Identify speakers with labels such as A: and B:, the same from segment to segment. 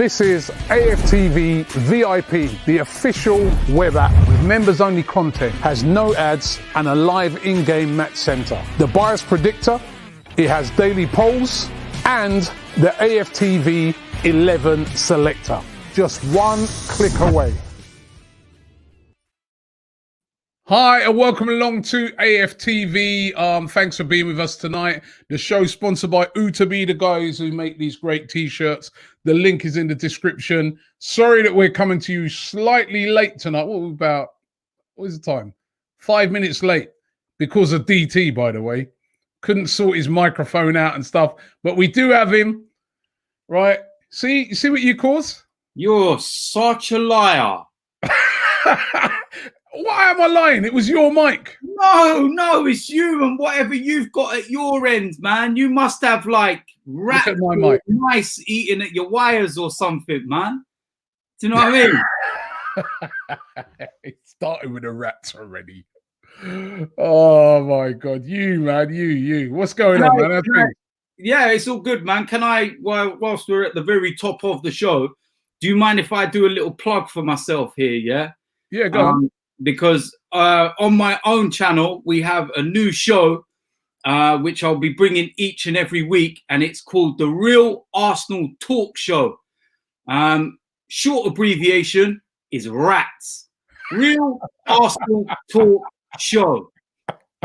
A: This is AFTV VIP, the official web app with members-only content, has no ads and a live in-game match center. The bias predictor, it has daily polls and the AFTV 11 selector. Just one click away. Hi and welcome along to AFTV. Thanks for being with us tonight. The show's sponsored by AFTV, the guys who make these great t-shirts. The link is in the description. Sorry that we're coming to you slightly late tonight. What is the time? 5 minutes late because of DT, by the way. Couldn't sort his microphone out and stuff, but we do have him, right? See what you cause?
B: You're such a liar.
A: Why am I lying? It was your mic.
B: No, it's you and whatever you've got at your end, man. You must have like rat mice eating at your wires or something, man. Do you know what I mean?
A: It started with the rats already. Oh my God, you. What's going on, man?
B: Yeah, it's all good, man. Can I, whilst we're at the very top of the show, do you mind if I do a little plug for myself here? Yeah.
A: Yeah, go on.
B: Because on my own channel, we have a new show, which I'll be bringing each and every week, and it's called The Real Arsenal Talk Show. Short abbreviation is RATS. Real Arsenal Talk Show.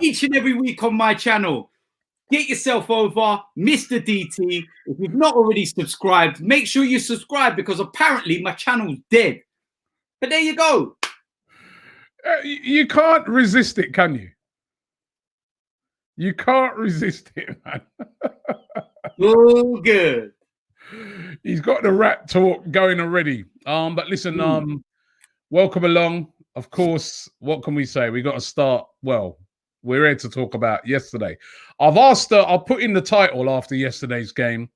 B: Each and every week on my channel. Get yourself over, Mr. DT. If you've not already subscribed, make sure you subscribe because apparently my channel's dead. But there you go.
A: You can't resist it, can you? You can't resist it, man.
B: Oh, good.
A: He's got the rat talk going already. But listen, welcome along. Of course, what can we say? We got to start. Well, we're here to talk about yesterday. I've asked her. I'll put in the title after yesterday's game,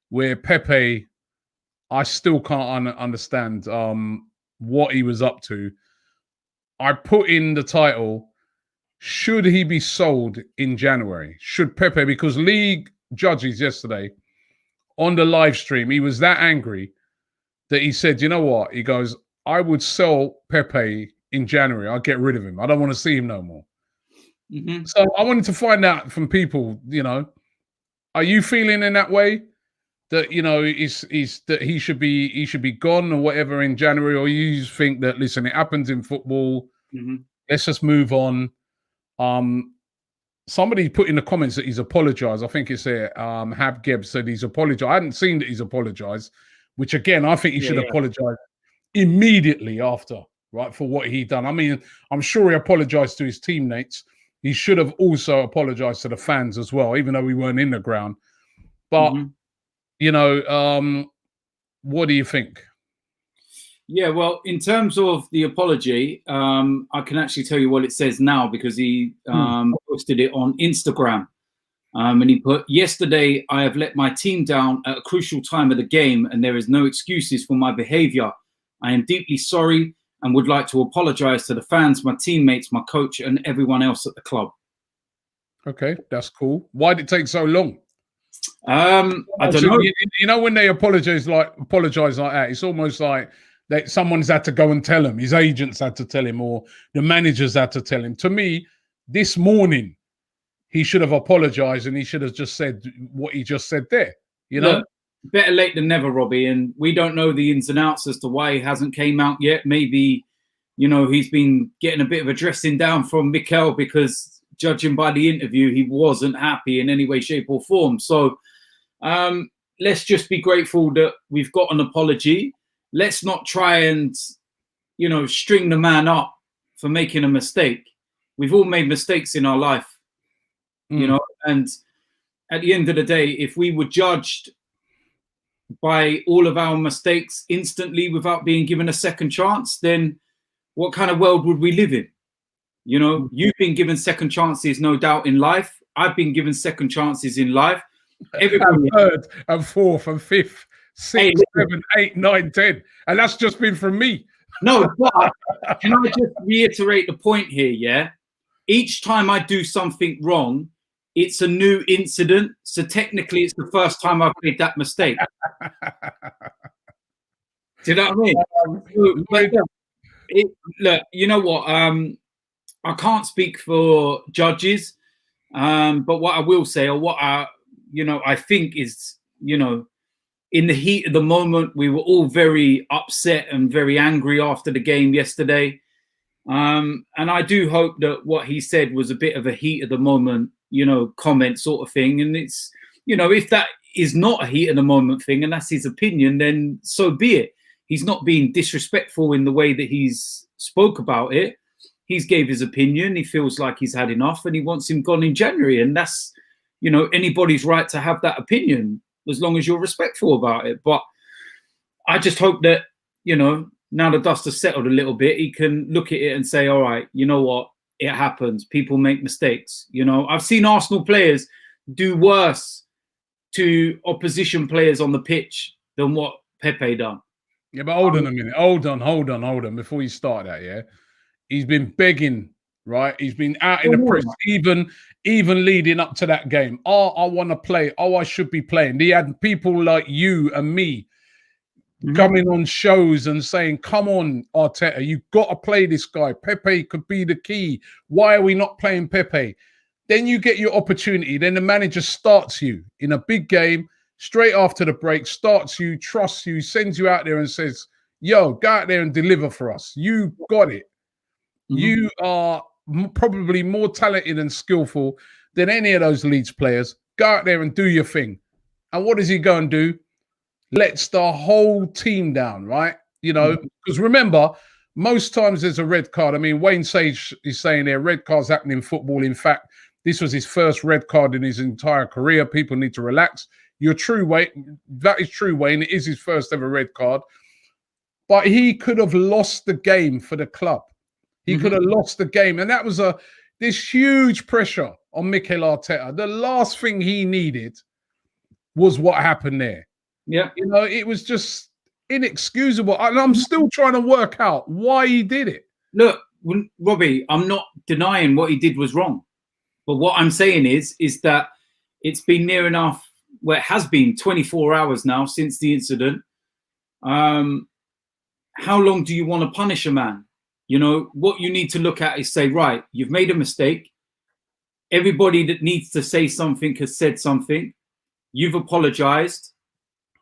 A: where Pepe. I still can't understand what he was up to. I put in the title, should he be sold in January? Should Pepe, because league judges yesterday on the live stream, he was that angry that he said, you know what? He goes, I would sell Pepe in January. I'd get rid of him. I don't want to see him no more. Mm-hmm. So I wanted to find out from people, are you feeling in that way? That is that he should be gone or whatever in January, or you think that listen, it happens in football. Mm-hmm. Let's just move on. Somebody put in the comments that he's apologized. I think it's Hab Geb said he's apologized. I hadn't seen that he's apologized, which again I think he should apologize immediately after, right, for what he done. I mean, I'm sure he apologized to his teammates. He should have also apologized to the fans as well, even though we weren't in the ground. But what do you think?
B: Yeah, well, in terms of the apology, I can actually tell you what it says now because he posted it on Instagram. And he put, yesterday, I have let my team down at a crucial time of the game and there is no excuses for my behavior. I am deeply sorry and would like to apologize to the fans, my teammates, my coach and everyone else at the club. Okay,
A: that's cool. Why did it take so long?
B: I don't know.
A: You know, when they apologize like that, it's almost like that someone's had to go and tell him, his agents had to tell him, or the managers had to tell him. To me, this morning, he should have apologized and he should have just said what he just said there.
B: Look, better late than never, Robbie. And we don't know the ins and outs as to why he hasn't came out yet. Maybe, he's been getting a bit of a dressing down from Mikel because judging by the interview, he wasn't happy in any way, shape or form. So let's just be grateful that we've got an apology. Let's not try and, string the man up for making a mistake. We've all made mistakes in our life, and at the end of the day, if we were judged by all of our mistakes instantly without being given a second chance, then what kind of world would we live in? You've been given second chances, no doubt, in life. I've been given second chances in life.
A: Everybody, third and fourth and fifth, 6, 7, 8, 9, 10. And that's just been from me.
B: No, but can I just reiterate the point here, yeah? Each time I do something wrong, it's a new incident. So technically, it's the first time I've made that mistake. Do you know what I mean? But look, you know what? I can't speak for judges, but what I will say, or what I think is, in the heat of the moment, we were all very upset and very angry after the game yesterday. And I do hope that what he said was a bit of a heat of the moment, comment sort of thing. And it's, if that is not a heat of the moment thing and that's his opinion, then so be it. He's not being disrespectful in the way that he's spoke about it. He's gave his opinion. He feels like he's had enough and he wants him gone in January. And that's, anybody's right to have that opinion as long as you're respectful about it. But I just hope that, now the dust has settled a little bit, he can look at it and say, all right, you know what? It happens. People make mistakes. I've seen Arsenal players do worse to opposition players on the pitch than what Pepe done.
A: Yeah, but hold on a minute. Hold on. Before you start that, yeah? He's been begging, right? He's been out in the press, even leading up to that game. Oh, I want to play. Oh, I should be playing. He had people like you and me coming on shows and saying, come on, Arteta, you've got to play this guy. Pepe could be the key. Why are we not playing Pepe? Then you get your opportunity. Then the manager starts you in a big game, straight after the break, starts you, trusts you, sends you out there and says, yo, go out there and deliver for us. You got it. You are probably more talented and skillful than any of those Leeds players. Go out there and do your thing. And what does he go and do? Lets the whole team down, right? Because remember, most times there's a red card. I mean, Wayne Sage is saying there, red cards happen in football. In fact, this was his first red card in his entire career. People need to relax. You're true, Wayne. That is true, Wayne. It is his first ever red card. But he could have lost the game for the club. He could have lost the game. And that was this huge pressure on Mikel Arteta. The last thing he needed was what happened there.
B: Yeah.
A: It was just inexcusable. And I'm still trying to work out why he did it.
B: Look, Robbie, I'm not denying what he did was wrong. But what I'm saying is that it's been near enough, well, it has been 24 hours now since the incident. How long do you want to punish a man? What you need to look at is say, right, you've made a mistake. Everybody that needs to say something has said something. You've apologized.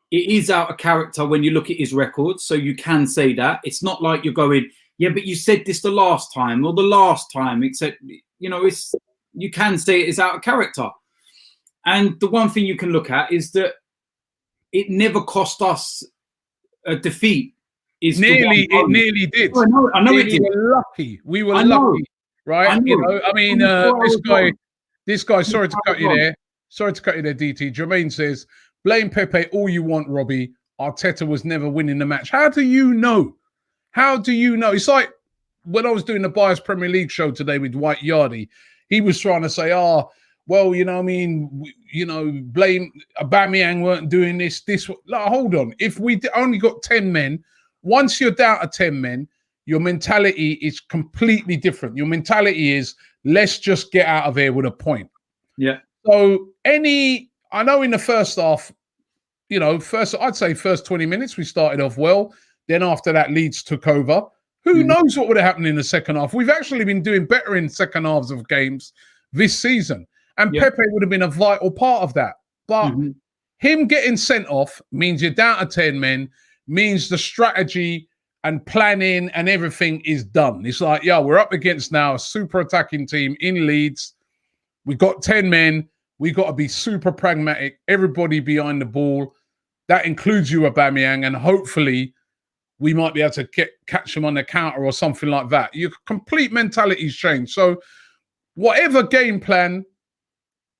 B: It is out of character when you look at his records, so you can say that. It's not like you're going, yeah, but you said this the last time or the last time, except, you can say it is out of character. And the one thing you can look at is that it never cost us a defeat.
A: It nearly did.
B: Oh, I know it did.
A: We were lucky, right? This guy, sorry to cut you there, DT. Jermaine says, blame Pepe all you want, Robbie. Arteta was never winning the match. How do you know? It's like when I was doing the Bias Premier League show today with White Yardy, he was trying to say, blame Aubameyang weren't doing this. Like, hold on. If we only got 10 men, once you're down to 10 men, your mentality is completely different. Your mentality is, let's just get out of here with a point.
B: Yeah.
A: So I know in the first half, I'd say first 20 minutes, we started off well. Then after that, Leeds took over. Who knows what would have happened in the second half? We've actually been doing better in second halves of games this season. And Pepe would have been a vital part of that. But him getting sent off means you're down to 10 men, means the strategy and planning and everything is done. It's like, we're up against now a super attacking team in Leeds. We've got 10 men. We've got to be super pragmatic. Everybody behind the ball. That includes you, Aubameyang, and hopefully we might be able to catch them on the counter or something like that. Your complete mentality's changed. So whatever game plan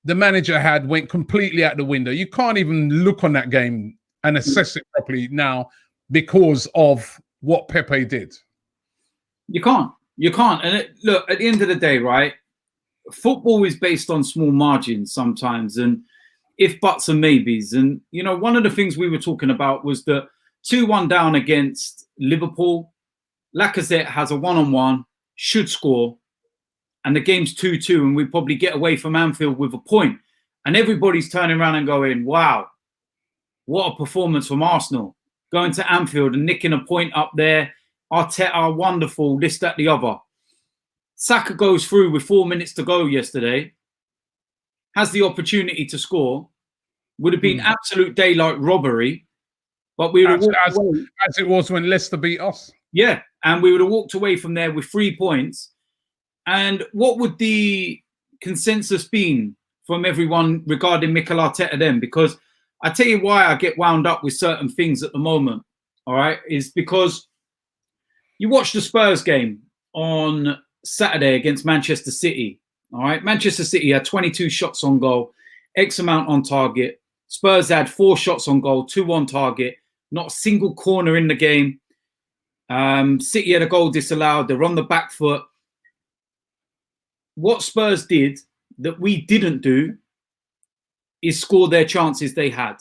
A: the manager had went completely out the window. You can't even look on that game and assess it properly now because of what Pepe did.
B: You can't. And look, at the end of the day, right, football is based on small margins sometimes and if buts and maybes. And, one of the things we were talking about was the 2-1 down against Liverpool. Lacazette has a one-on-one, should score, and the game's 2-2, and we probably get away from Anfield with a point. And everybody's turning around and going, wow, what a performance from Arsenal. going to Anfield and nicking a point up there. Arteta, wonderful, this, that, the other. Saka goes through with 4 minutes to go yesterday, has the opportunity to score. Would have been absolute daylight robbery, but we would have walked away.
A: As it was when Leicester beat us.
B: Yeah, and we would have walked away from there with 3 points. And what would the consensus been from everyone regarding Mikel Arteta then? Because I tell you why I get wound up with certain things at the moment, all right, is because you watch the Spurs game on Saturday against Manchester City, all right? Manchester City had 22 shots on goal, X amount on target. Spurs had 4 shots on goal, 2 on target, not a single corner in the game. City had a goal disallowed. They're on the back foot. What Spurs did that we didn't do is score their chances they had.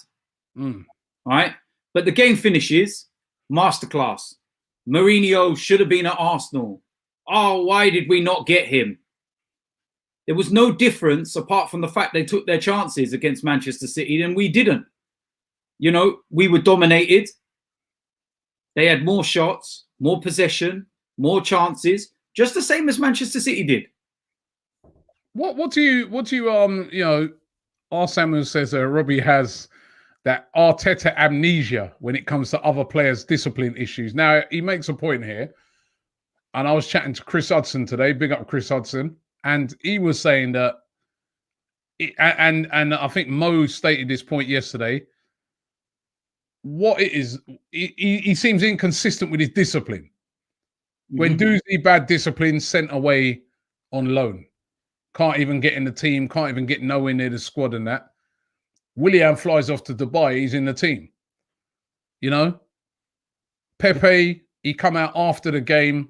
B: Right? But the game finishes, masterclass. Mourinho should have been at Arsenal. Oh, why did we not get him? There was no difference apart from the fact they took their chances against Manchester City and we didn't. You know, we were dominated. They had more shots, more possession, more chances, just the same as Manchester City did.
A: What do you you know, R. Samuel says Robbie has that Arteta amnesia when it comes to other players' discipline issues. Now, he makes a point here, and I was chatting to Chris Hudson today, big up Chris Hudson, and he was saying that, and I think Mo stated this point yesterday, what it is, he seems inconsistent with his discipline. When Doozy bad discipline, sent away on loan. Can't even get in the team, can't even get nowhere near the squad and that. Willian flies off to Dubai, he's in the team. You know? Pepe, he come out after the game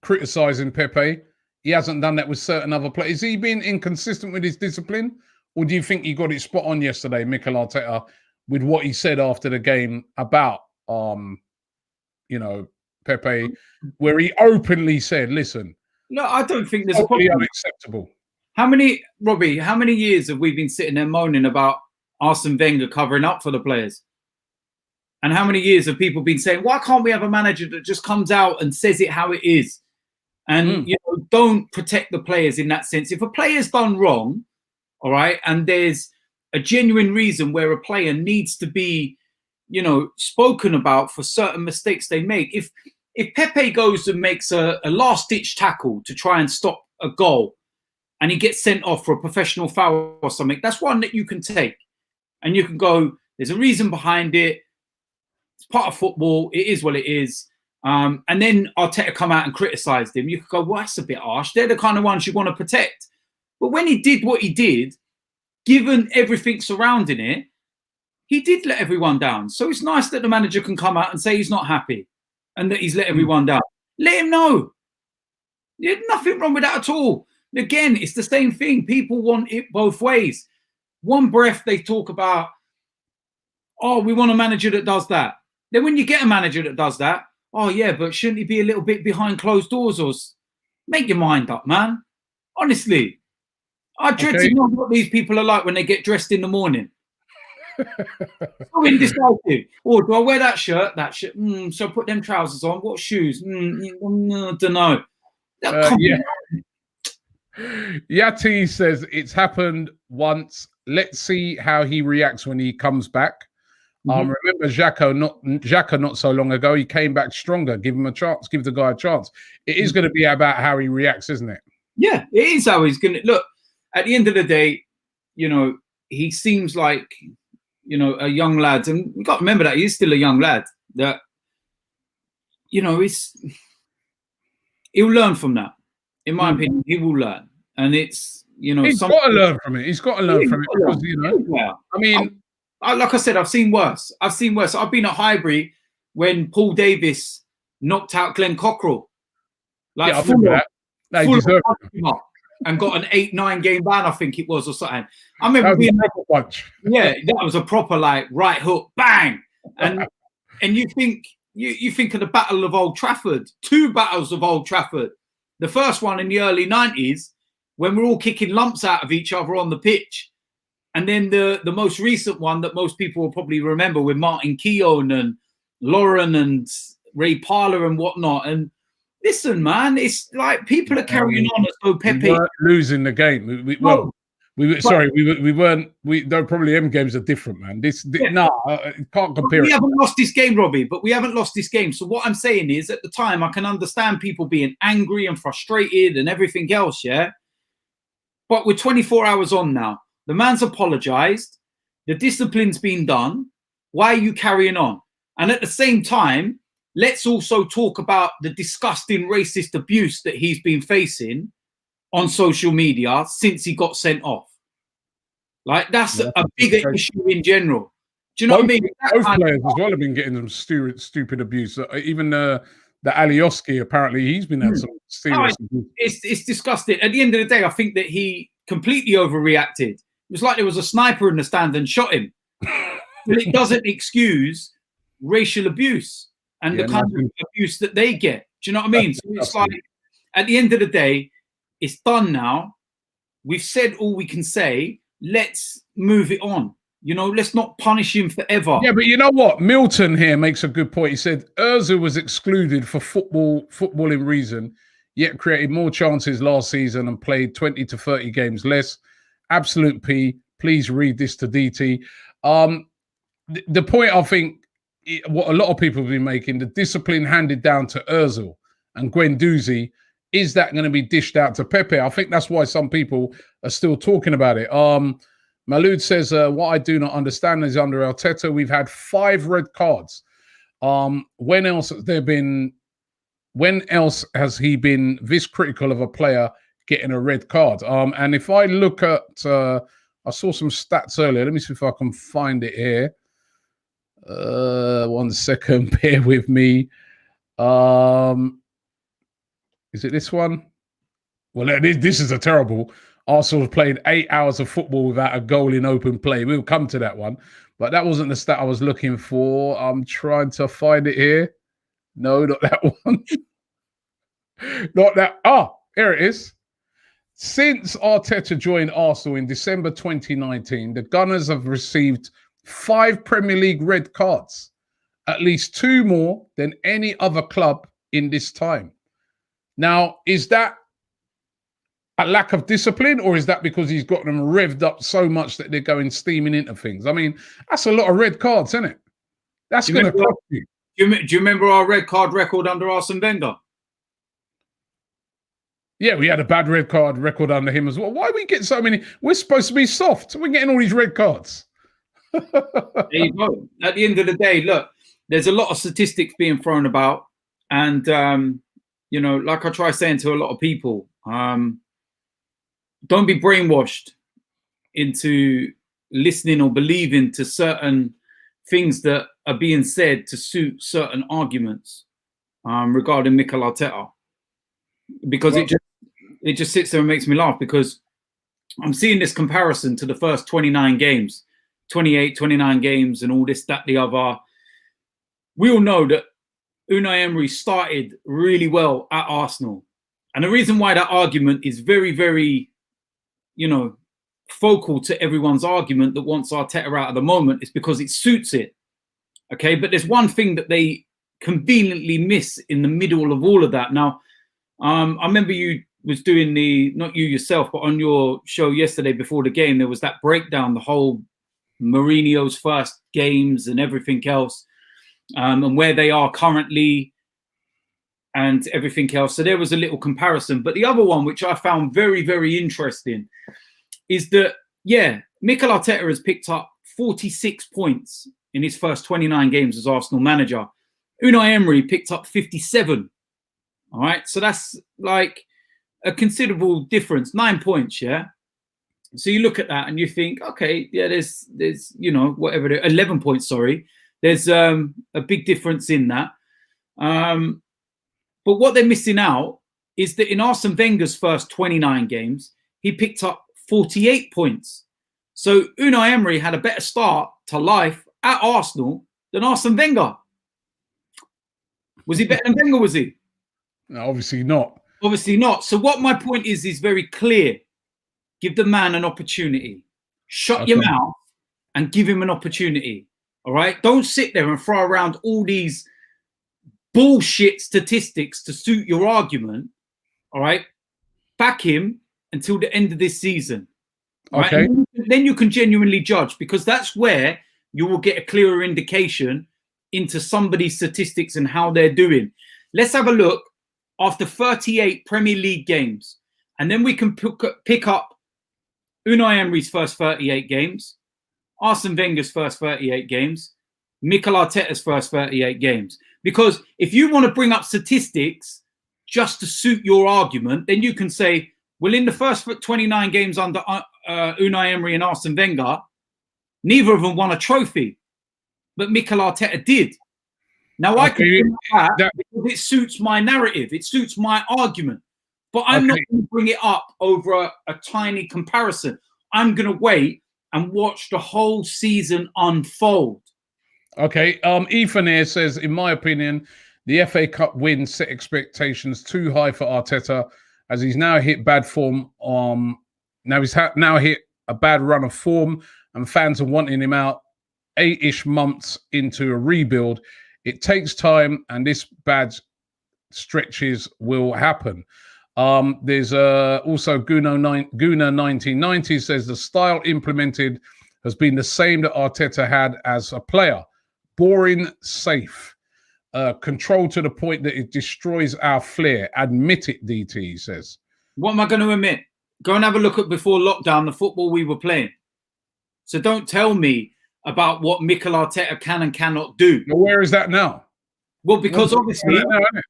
A: criticising Pepe. He hasn't done that with certain other players. Is he being inconsistent with his discipline? Or do you think he got it spot on yesterday, Mikel Arteta, with what he said after the game about, you know, Pepe, where he openly said, listen.
B: No, I don't think there's a problem.
A: Unacceptable.
B: Robbie, how many years have we been sitting there moaning about Arsene Wenger covering up for the players? And how many years have people been saying, why can't we have a manager that just comes out and says it how it is? And, you know, don't protect the players in that sense. If a player's done wrong, all right, and there's a genuine reason where a player needs to be, you know, spoken about for certain mistakes they make. If Pepe goes and makes a last-ditch tackle to try and stop a goal and he gets sent off for a professional foul or something, that's one that you can take. And you can go, there's a reason behind it. It's part of football. It is what it is. And then Arteta come out and criticised him. You could go, well, that's a bit harsh. They're the kind of ones you want to protect. But when he did what he did, given everything surrounding it, he did let everyone down. So it's nice that the manager can come out and say he's not happy and that he's let everyone down. Let him know. There's nothing wrong with that at all. Again, it's the same thing. People want it both ways. One breath, they talk about, oh, we want a manager that does that. Then when you get a manager that does that, oh, yeah, but shouldn't he be a little bit behind closed doors? Or make your mind up, man. Honestly. I dread to know what these people are like when they get dressed in the morning. So indecisive. Oh, do I wear that shirt? That shirt. So I put them trousers on. What shoes? I don't know.
A: Yati says it's happened once. Let's see how he reacts when he comes back. Remember Xhaka not so long ago. He came back stronger. Give him a chance. Give the guy a chance. It is going to be about how he reacts, isn't it?
B: Yeah, it is how he's going to look. At the end of the day, you know, he seems like, you know, a young lad, and you got to remember that he's still a young lad. That, you know, he'll learn from that. In my opinion, he will learn, and it's, you know,
A: he's got to learn from it. He's got to learn from it because, you know, I mean,
B: like I said, I've seen worse. I've been at Highbury when Paul Davis knocked out Glenn Cockrell. Like,
A: I remember that. No, he deserved it.
B: And got an 8-9 game ban, I think it was, or something. I remember
A: being a proper punch.
B: Yeah, that was a proper like right hook, bang, and you think of the Battle of Old Trafford, 2 battles of Old Trafford. The first one in the early 90s when we're all kicking lumps out of each other on the pitch, and then the most recent one that most people will probably remember with Martin Keown Lauren and Ray Parler and whatnot. And listen, man, it's like people are carrying on as though Pepe.
A: We weren't losing the game. We weren't. Though probably M games are different, man. Can't compare.
B: We haven't lost this game, Robbie, but we haven't lost this game. So what I'm saying is, at the time, I can understand people being angry and frustrated and everything else, yeah? But we're 24 hours on now. The man's apologized. The discipline's been done. Why are you carrying on? And at the same time, let's also talk about the disgusting racist abuse that he's been facing on social media since he got sent off. Like, that's a bigger issue in general. Do you know what I mean?
A: Both players as well have been getting some stupid abuse. Even the Alioski, apparently, he's been having some serious abuse.
B: It's disgusting. At the end of the day, I think that he completely overreacted. It was like there was a sniper in the stand and shot him. But it doesn't excuse racial abuse and the kind of abuse that they get. Do you know what I mean? So it's like, at the end of the day, it's done now. We've said all we can say. Let's move it on. You know, let's not punish him forever.
A: Yeah, but you know what? Milton here makes a good point. He said Ozil was excluded for footballing reason, yet created more chances last season and played 20 to 30 games less. Absolute P. Please read this to DT. The point, I think, what a lot of people have been making, the discipline handed down to Ozil and Guendouzi, is that going to be dished out to Pepe? I think that's why some people are still talking about it. Malud says, what I do not understand is under Arteta, we've had 5 red cards. When else has he been this critical of a player getting a red card? And if I look at, I saw some stats earlier. Let me see if I can find it here. 1 second, bear with me. Is it this one? Well, this is a terrible. Arsenal played 8 hours of football without a goal in open play. We'll come to that one. But that wasn't the stat I was looking for. I'm trying to find it here. No, not that one. Not that. Here it is. Since Arteta joined Arsenal in December 2019, the Gunners have received 5 Premier League red cards, at least 2 more than any other club in this time. Now, is that a lack of discipline, or is that because he's got them revved up so much that they're going steaming into things? I mean, that's a lot of red cards, isn't it? That's going to cost you.
B: Do you remember our red card record under Arsene Wenger?
A: Yeah, we had a bad red card record under him as well. Why we get so many? We're supposed to be soft. We're getting all these red cards.
B: There you go. At the end of the day, look, there's a lot of statistics being thrown about. And, you know, like I try saying to a lot of people, don't be brainwashed into listening or believing to certain things that are being said to suit certain arguments regarding Mikel Arteta. Because it just sits there and makes me laugh, because I'm seeing this comparison to the first 29 games, 28, 29 games and all this, that, the other. We all know that Unai Emery started really well at Arsenal. And the reason why that argument is very, very, you know, focal to everyone's argument that wants Arteta out at the moment is because it suits it. Okay, but there's one thing that they conveniently miss in the middle of all of that. Now, I remember you was doing not you yourself, but on your show yesterday before the game, there was that breakdown, the whole Mourinho's first games and everything else, and where they are currently and everything else. So there was a little comparison. But the other one, which I found very, very interesting, is that, yeah, Mikel Arteta has picked up 46 points in his first 29 games as Arsenal manager. Unai Emery picked up 57. All right, so that's like a considerable difference, 9 points, yeah. So you look at that and you think, okay, yeah, there's you know, whatever, 11 points, sorry. There's a big difference in that. But what they're missing out is that in Arsene Wenger's first 29 games, he picked up 48 points. So Unai Emery had a better start to life at Arsenal than Arsene Wenger. Was he better than Wenger, was he?
A: No, obviously not.
B: Obviously not. So what my point is very clear. Give the man an opportunity. Shut your mouth and give him an opportunity. All right. Don't sit there and throw around all these bullshit statistics to suit your argument. All right. Back him until the end of this season. Right.
A: Okay.
B: And then you can genuinely judge, because that's where you will get a clearer indication into somebody's statistics and how they're doing. Let's have a look after 38 Premier League games. And then we can pick up Unai Emery's first 38 games, Arsene Wenger's first 38 games, Mikel Arteta's first 38 games. Because if you want to bring up statistics just to suit your argument, then you can say, well, in the first 29 games under Unai Emery and Arsene Wenger, neither of them won a trophy, but Mikel Arteta did. Now, I can bring that because it suits my narrative. It suits my argument. But I'm not going to bring it up over a tiny comparison. I'm going to wait and watch the whole season unfold.
A: Okay. Ethan here says, in my opinion, the FA Cup win set expectations too high for Arteta, as he's now hit bad form. Now he's now hit a bad run of form, and fans are wanting him out 8-ish months into a rebuild. It takes time, and this bad stretches will happen. There's also Guna 1990 says the style implemented has been the same that Arteta had as a player. Boring, safe, control to the point that it destroys our flair. Admit it, DT, he says.
B: What am I going to admit? Go and have a look at before lockdown, the football we were playing. So don't tell me about what Mikel Arteta can and cannot do.
A: Well, where is that now?
B: Well, because obviously,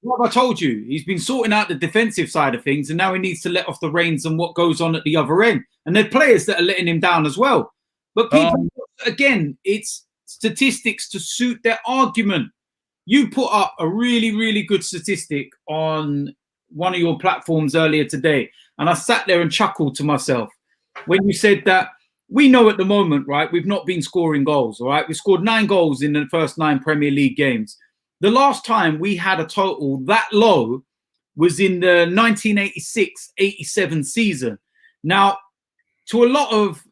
B: what I told you, he's been sorting out the defensive side of things, and now he needs to let off the reins on what goes on at the other end. And there are players that are letting him down as well. But people, again, it's statistics to suit their argument. You put up a really, really good statistic on one of your platforms earlier today, and I sat there and chuckled to myself when you said that we know at the moment, right, we've not been scoring goals, all right? We scored 9 goals in the first 9 Premier League games. The last time we had a total that low was in the 1986-87 season. Now, to a lot of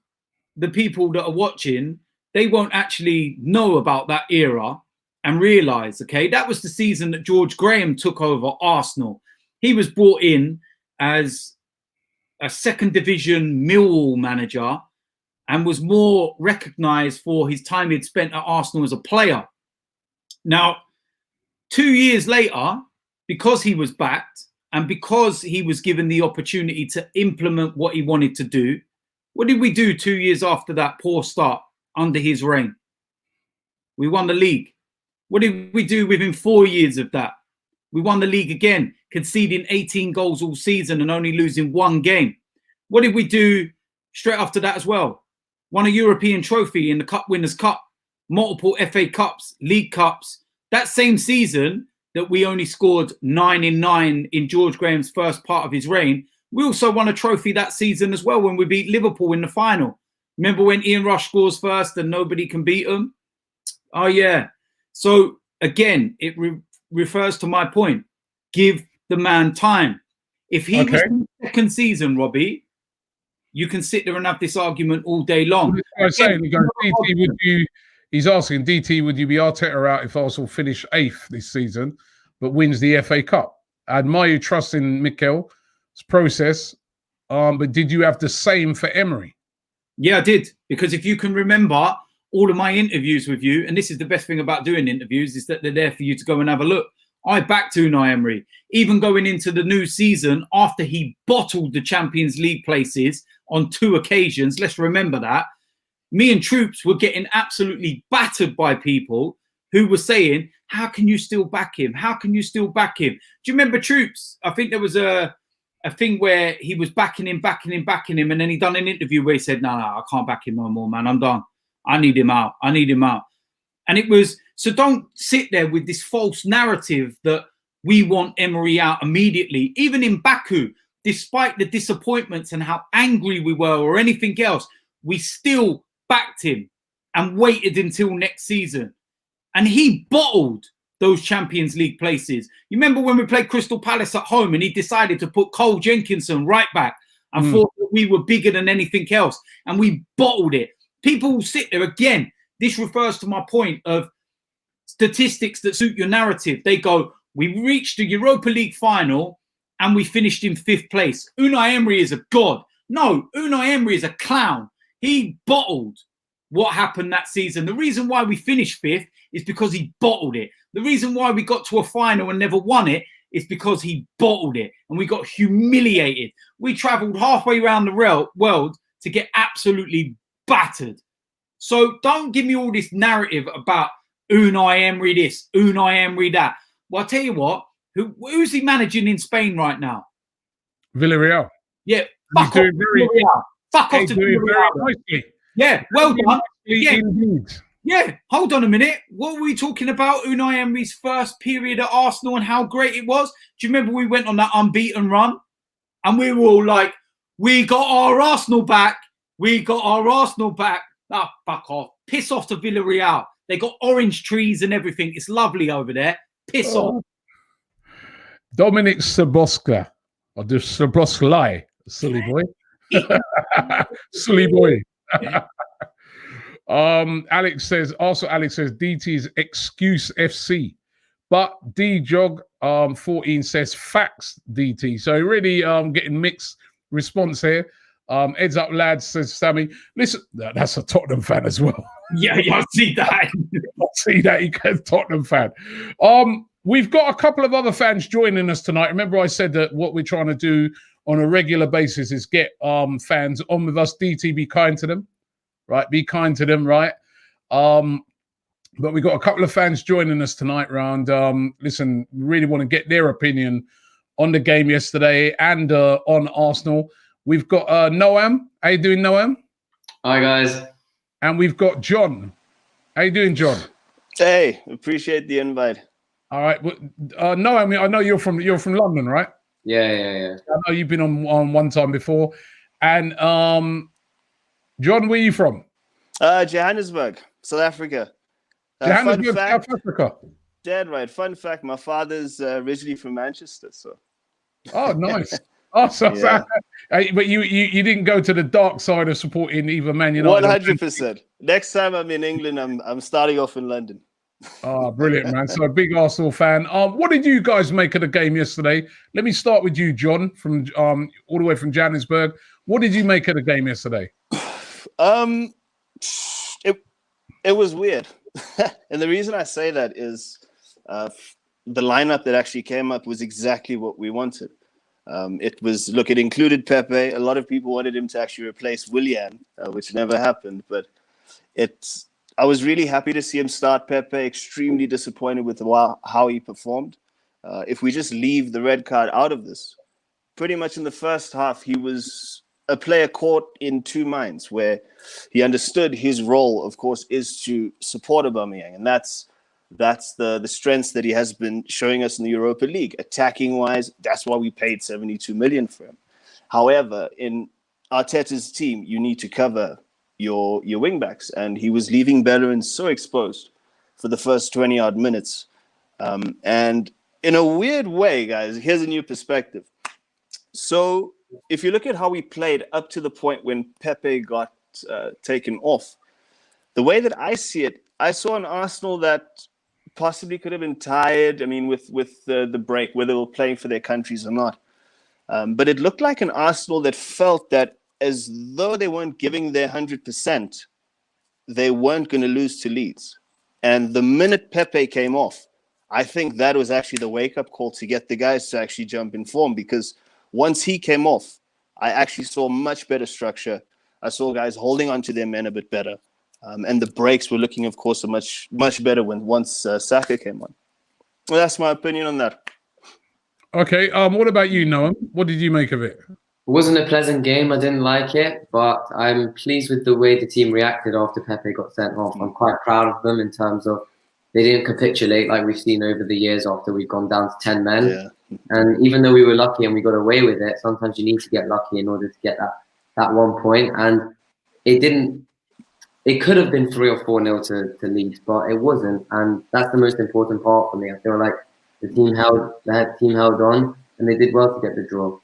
B: the people that are watching, they won't actually know about that era and realise, okay, that was the season that George Graham took over Arsenal. He was brought in as a second division Millwall manager and was more recognised for his time he'd spent at Arsenal as a player. Now, 2 years later, because he was backed and because he was given the opportunity to implement what he wanted to do, what did we do 2 years after that poor start under his reign? We won the league. What did we do within 4 years of that? We won the league again, conceding 18 goals all season and only losing 1 game. What did we do straight after that as well? Won a European trophy in the Cup Winners' Cup, multiple FA Cups, League Cups. That same season that we only scored 9 in 9 in George Graham's first part of his reign, we also won a trophy that season as well when we beat Liverpool in the final. Remember when Ian Rush scores first and nobody can beat him? Oh, yeah. So, again, it refers to my point. Give the man time. If he was in the second season, Robbie, you can sit there and have this argument all day long.
A: I'm saying, he's asking, DT, would you be Arteta out if Arsenal finish 8th this season but wins the FA Cup? I admire you trust in Mikel's process, but did you have the same for Emery?
B: Yeah, I did. Because if you can remember all of my interviews with you, and this is the best thing about doing interviews, is that they're there for you to go and have a look. I backed Unai Emery, even going into the new season after he bottled the Champions League places on 2 occasions. Let's remember that. Me and Troops were getting absolutely battered by people who were saying, how can you still back him? How can you still back him? Do you remember Troops? I think there was a thing where he was backing him, and then he done an interview where he said, no, I can't back him no more, man. I'm done. I need him out. And it was, so don't sit there with this false narrative that we want Emery out immediately. Even in Baku, despite the disappointments and how angry we were or anything else, we still backed him and waited until next season. And he bottled those Champions League places. You remember when we played Crystal Palace at home and he decided to put Cole Jenkinson right back and thought that we were bigger than anything else, and we bottled it. People will sit there again. this refers to my point of statistics that suit your narrative. They go, we reached the Europa League final and we finished in 5th place. Unai Emery is a god. No, Unai Emery is a clown. He bottled what happened that season. The reason why we finished 5th is because he bottled it. The reason why we got to a final and never won it is because he bottled it and we got humiliated. We travelled halfway around the world to get absolutely battered. So don't give me all this narrative about Unai Emery this, Unai Emery that. Well, I'll tell you what, who's he managing in Spain right now?
A: Villarreal.
B: Yeah, fuck off to Villarreal. Fuck off to Villarreal.
A: Nicely.
B: Yeah, well done. Yeah.
A: Indeed.
B: Yeah, hold on a minute. What were we talking about? Unai Emery's first period at Arsenal and how great it was? Do you remember we went on that unbeaten run? And we were all like, we got our Arsenal back. We got our Arsenal back. Ah, fuck off. Piss off to Villarreal. They got orange trees and everything. It's lovely over there. Piss off.
A: Dominic Soboska. Or the Soboslai. Silly boy. Silly boy. Alex says DT's excuse FC. But D Jog 14 says facts DT. So really getting mixed response here. Heads up, lads, says Sammy. Listen, that's a Tottenham fan as well.
B: Yeah, I see that.
A: I see that. He's a Tottenham fan. We've got a couple of other fans joining us tonight. Remember I said that what we're trying to do on a regular basis is get fans on with us. DT, be kind to them. Right, be kind to them, right? But we got a couple of fans joining us tonight round. Listen, really want to get their opinion on the game yesterday and on Arsenal. We've got Noam. How you doing, Noam?
C: Hi, guys.
A: And we've got John. How you doing, John?
D: Hey, appreciate the invite.
A: All right. Noam, I know you're from London, right?
C: Yeah.
A: I know you've been on one time before. And John, where are you from?
D: Johannesburg, South Africa.
A: Johannesburg, South Africa.
D: Dead right. Fun fact: my father's originally from Manchester, so.
A: Oh, nice. Oh, so
D: yeah.
A: But you didn't go to the dark side of supporting either Man United.
D: 100%. Next time I'm in England, I'm starting off in London.
A: Oh, brilliant, man! So a big Arsenal fan. What did you guys make of the game yesterday? Let me start with you, John, from all the way from Johannesburg. What did you make of the game yesterday?
D: It was weird. And the reason I say that is the lineup that actually came up was exactly what we wanted. It included Pepe. A lot of people wanted him to actually replace Willian, which never happened. But I was really happy to see him start Pepe, extremely disappointed with how he performed. If we just leave the red card out of this, pretty much in the first half, he was a player caught in two minds, where he understood his role, of course, is to support Aubameyang, and that's the strengths that he has been showing us in the Europa League. Attacking wise, that's why we paid 72 million for him. However, in Arteta's team, you need to cover your wing backs, and he was leaving Bellerin so exposed for the first 20-odd minutes. And in a weird way, guys, here's a new perspective. So if you look at how we played up to the point when Pepe got taken off, the way that I see it, I saw an Arsenal that possibly could have been tired. I mean, with the break, whether they were playing for their countries or not. But it looked like an Arsenal that felt that as though they weren't giving their 100%, they weren't going to lose to Leeds. And the minute Pepe came off, I think that was actually the wake-up call to get the guys to actually jump in form, because once he came off, I actually saw much better structure. I saw guys holding on to their men a bit better. And the breaks were looking, of course, much better once Saka came on. Well, that's my opinion on that.
A: Okay. What about you, Noam? What did you make of it?
C: It wasn't a pleasant game. I didn't like it, but I'm pleased with the way the team reacted after Pepe got sent off. I'm quite proud of them in terms of they didn't capitulate like we've seen over the years after we've gone down to 10 men. Yeah. And even though we were lucky and we got away with it, sometimes you need to get lucky in order to get that 1 point. And it didn't. It could have been 3 or 4-0 to Leeds, but it wasn't. And that's the most important part for me. I feel like the team held on, and they did well to get the draw.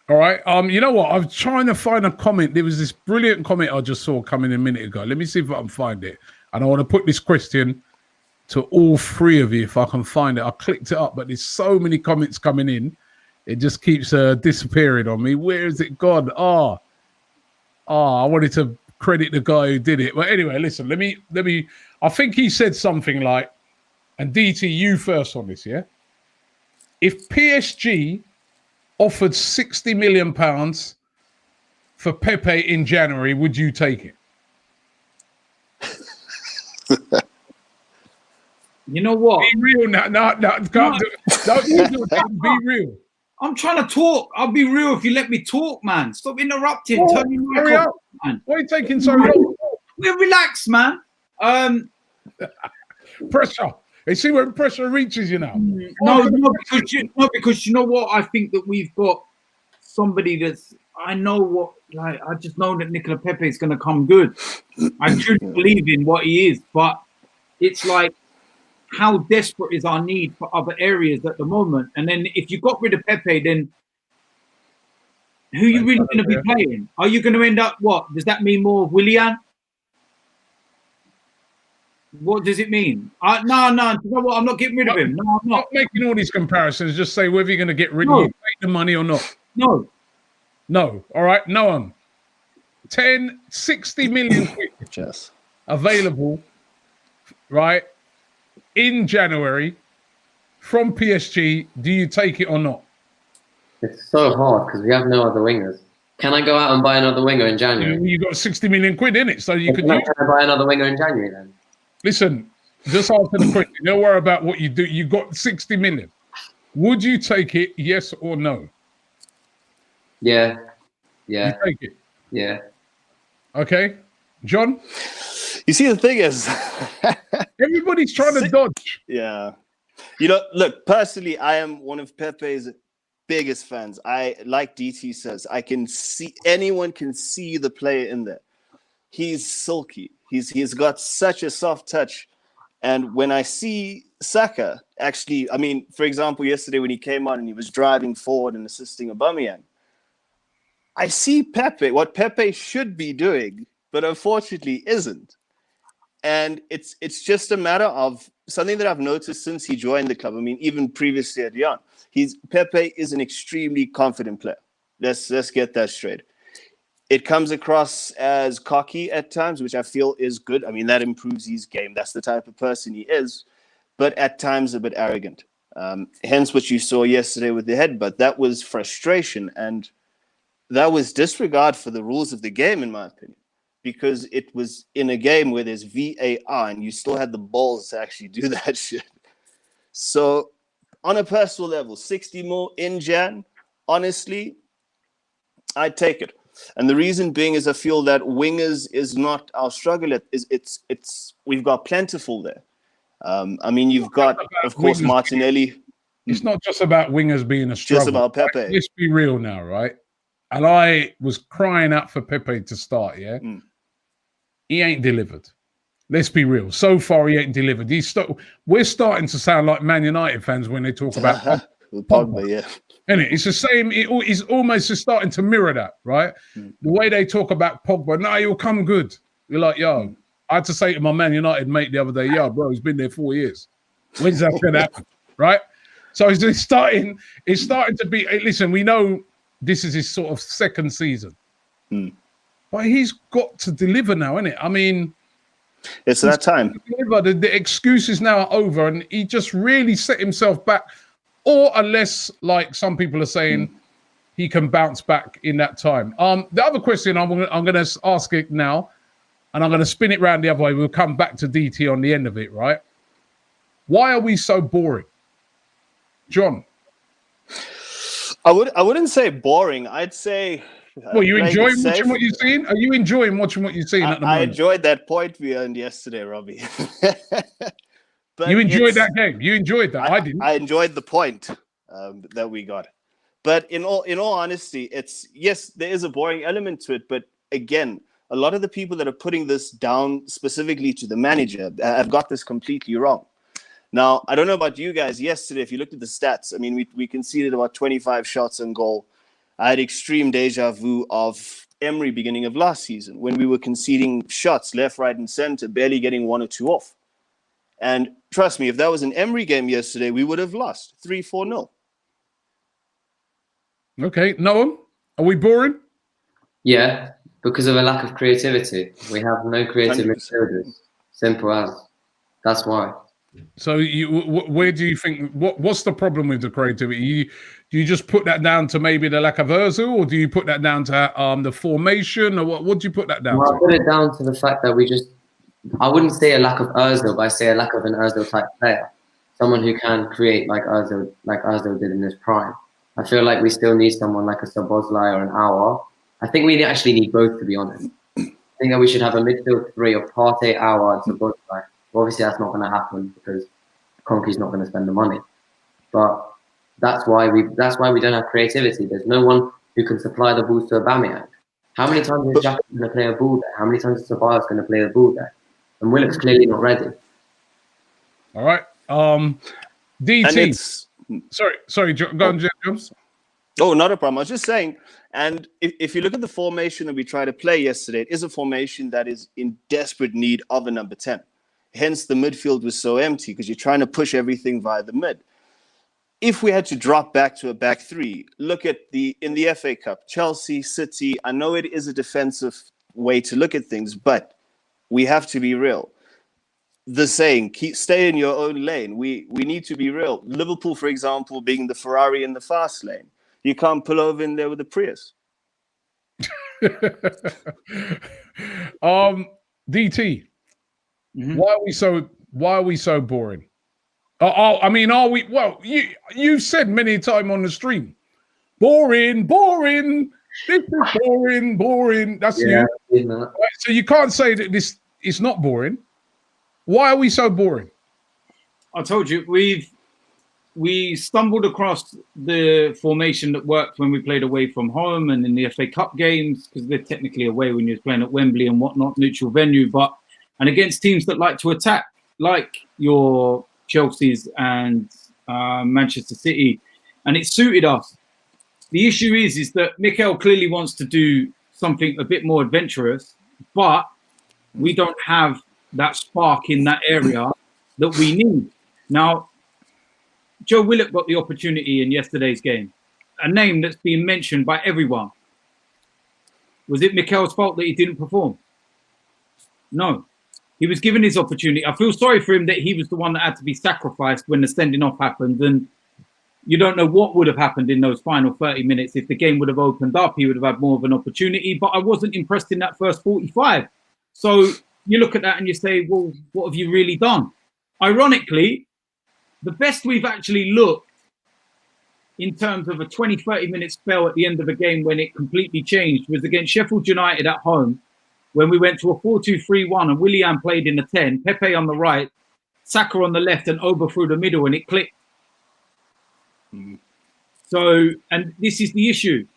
A: All right. You know what? I was trying to find a comment. There was this brilliant comment I just saw coming a minute ago. Let me see if I can find it. and I want to put this question to all three of you if I can find it. I clicked it up, but there's so many comments coming in. It just keeps disappearing on me. Where is it gone? I wanted to credit the guy who did it. But anyway, listen, let me. I think he said something like, and DT, you first on this, yeah? If PSG offered £60 million for Pepe in January, would you take it?
B: You know what?
A: Be real now. No, don't be real.
B: I'm trying to talk. I'll be real if you let me talk, man. Stop interrupting. Turn your mic
A: Hurry
B: off,
A: up.
B: man.
A: Why are you taking so long?
B: We're relaxed, man.
A: Pressure. You see where pressure reaches you now?
B: No, because you know what? I think that we've got somebody that's. I know what. Like, I just know that Nicola Pepe is going to come good. I truly believe in what he is, but it's like, how desperate is our need for other areas at the moment? And then if you got rid of Pepe, then who are you really going to be playing? Are you going to end up what? Does that mean more of Willian? What does it mean? No. You know what? I'm not getting rid of him. No, I'm not
A: making all these comparisons. Just say whether you're going to get rid of him, take the money or not.
B: No.
A: All right. No one. 60 million quid available, right, in January from PSG. Do you take it or not?
C: It's so hard because we have no other wingers. Can I go out and buy another winger in January?
A: You got 60 million quid in it, so you could.
C: Can I buy another winger in January then?
A: Listen, just answer the question. Don't worry about what you do. You got 60 million. Would you take it? Yes or no?
C: Yeah.
A: You take it.
C: Yeah.
A: Okay, John.
D: You see, the thing is,
A: everybody's trying to dodge.
D: Yeah. You know, look, personally, I am one of Pepe's biggest fans. I, like DT says, anyone can see the player in there. He's silky. He's got such a soft touch. And when I see Saka, actually, I mean, for example, yesterday when he came on and he was driving forward and assisting Aubameyang, I see Pepe, what Pepe should be doing, but unfortunately isn't. And it's just a matter of something that I've noticed since he joined the club. I mean, even previously at Lyon, Pepe is an extremely confident player. Let's get that straight. It comes across as cocky at times, which I feel is good. I mean, that improves his game. That's the type of person he is, but at times a bit arrogant. Hence what you saw yesterday with the headbutt. That was frustration, and that was disregard for the rules of the game, in my opinion, because it was in a game where there's VAR and you still had the balls to actually do that shit. So on a personal level, 60 more in Jan, honestly, I'd take it. And the reason being is I feel that wingers is not our struggle. We've got plentiful there. I mean, you've got, of course, Martinelli.
A: It's not just about wingers being a struggle.
D: Just about Pepe.
A: Right? Let's be real now, right? And I was crying out for Pepe to start, yeah? He ain't delivered. Let's be real. So far, he ain't delivered. We're starting to sound like Man United fans when they talk about
D: Pogba, yeah.
A: Isn't it? It's the same. It's almost just starting to mirror that, right? The way they talk about Pogba, no, he'll come good. You're like, yo, I had to say to my Man United mate the other day, yo, bro, he's been there 4 years. When's that going to happen, right? So it's starting to be, listen, we know this is his sort of second season. But he's got to deliver now, isn't it? I mean,
D: it's that time.
A: The excuses now are over, and he just really set himself back. Or unless, like some people are saying, he can bounce back in that time. The other question I'm going to ask it now, and I'm going to spin it around the other way. We'll come back to DT on the end of it, right? Why are we so boring? John?
D: I wouldn't say boring. I'd say...
A: Well, you enjoying watching what you're seeing? Are you enjoying watching what you're seeing at the moment?
D: I enjoyed that point we earned yesterday, Robbie.
A: But you enjoyed that game. You enjoyed that. I didn't.
D: I enjoyed the point that we got. But in all honesty, yes, there is a boring element to it. But again, a lot of the people that are putting this down specifically to the manager have got this completely wrong. Now, I don't know about you guys. Yesterday, if you looked at the stats, I mean, we conceded about 25 shots on goal. I had extreme deja vu of Emery beginning of last season when we were conceding shots left, right, and center, barely getting 1 or 2 off. And trust me, if that was an Emery game yesterday, we would have lost 3-4-0.
A: Okay, Noam, are we boring?
C: Yeah, because of a lack of creativity. We have no creative
D: 100%.
C: midfielders. Simple as. That's why.
A: So, where do you think? What's the problem with the creativity? Do you just put that down to maybe the lack of Özil, or do you put that down to the formation, or what do you put that down
C: Well,
A: to?
C: I put it down to the fact that I wouldn't say a lack of Özil, but I say a lack of an Özil type player. Someone who can create like Özil did in his prime. I feel like we still need someone like a Szoboszlai or an Aouar. I think we actually need both, to be honest. I think that we should have a midfield three of Partey, Aouar, and Szoboszlai. Obviously, that's not going to happen because Conke's not going to spend the money. But that's why we don't have creativity. There's no one who can supply the balls to Aubameyang. How many times is Xhaka going to play a ball there? How many times is Ceballos going to play the ball there? And Willock's clearly not ready.
A: All right. DT. Sorry. Go on, James.
D: Oh, not a problem. I was just saying, and if you look at the formation that we tried to play yesterday, it is a formation that is in desperate need of a number 10. Hence, the midfield was so empty because you're trying to push everything via the mid. If we had to drop back to a back three, look at in the FA Cup, Chelsea, City. I know it is a defensive way to look at things, but we have to be real. The saying, stay in your own lane. We need to be real. Liverpool, for example, being the Ferrari in the fast lane. You can't pull over in there with a Prius.
A: DT. Mm-hmm. Why are we so boring? I mean, are we? Well, you've said many times on the stream, boring. This is boring. That's you. Right, so you can't say that this is not boring. Why are we so boring?
B: I told you we stumbled across the formation that worked when we played away from home and in the FA Cup games, because they're technically away when you're playing at Wembley and whatnot, neutral venue, and against teams that like to attack, like your Chelsea's and Manchester City, and it suited us. The issue is that Mikel clearly wants to do something a bit more adventurous, but we don't have that spark in that area that we need. Now, Joe Willock got the opportunity in yesterday's game, a name that's being mentioned by everyone. Was it Mikel's fault that he didn't perform? No. He was given his opportunity. I feel sorry for him that he was the one that had to be sacrificed when the sending off happened. And you don't know what would have happened in those final 30 minutes. If the game would have opened up, he would have had more of an opportunity. But I wasn't impressed in that first 45. So you look at that and you say, well, what have you really done? Ironically, the best we've actually looked in terms of a 20, 30-minute spell at the end of a game when it completely changed was against Sheffield United at home, when we went to a 4-2-3-1 and Willian played in the 10, Pepe on the right, Saka on the left and Oba through the middle, and it clicked. So, and this is the issue.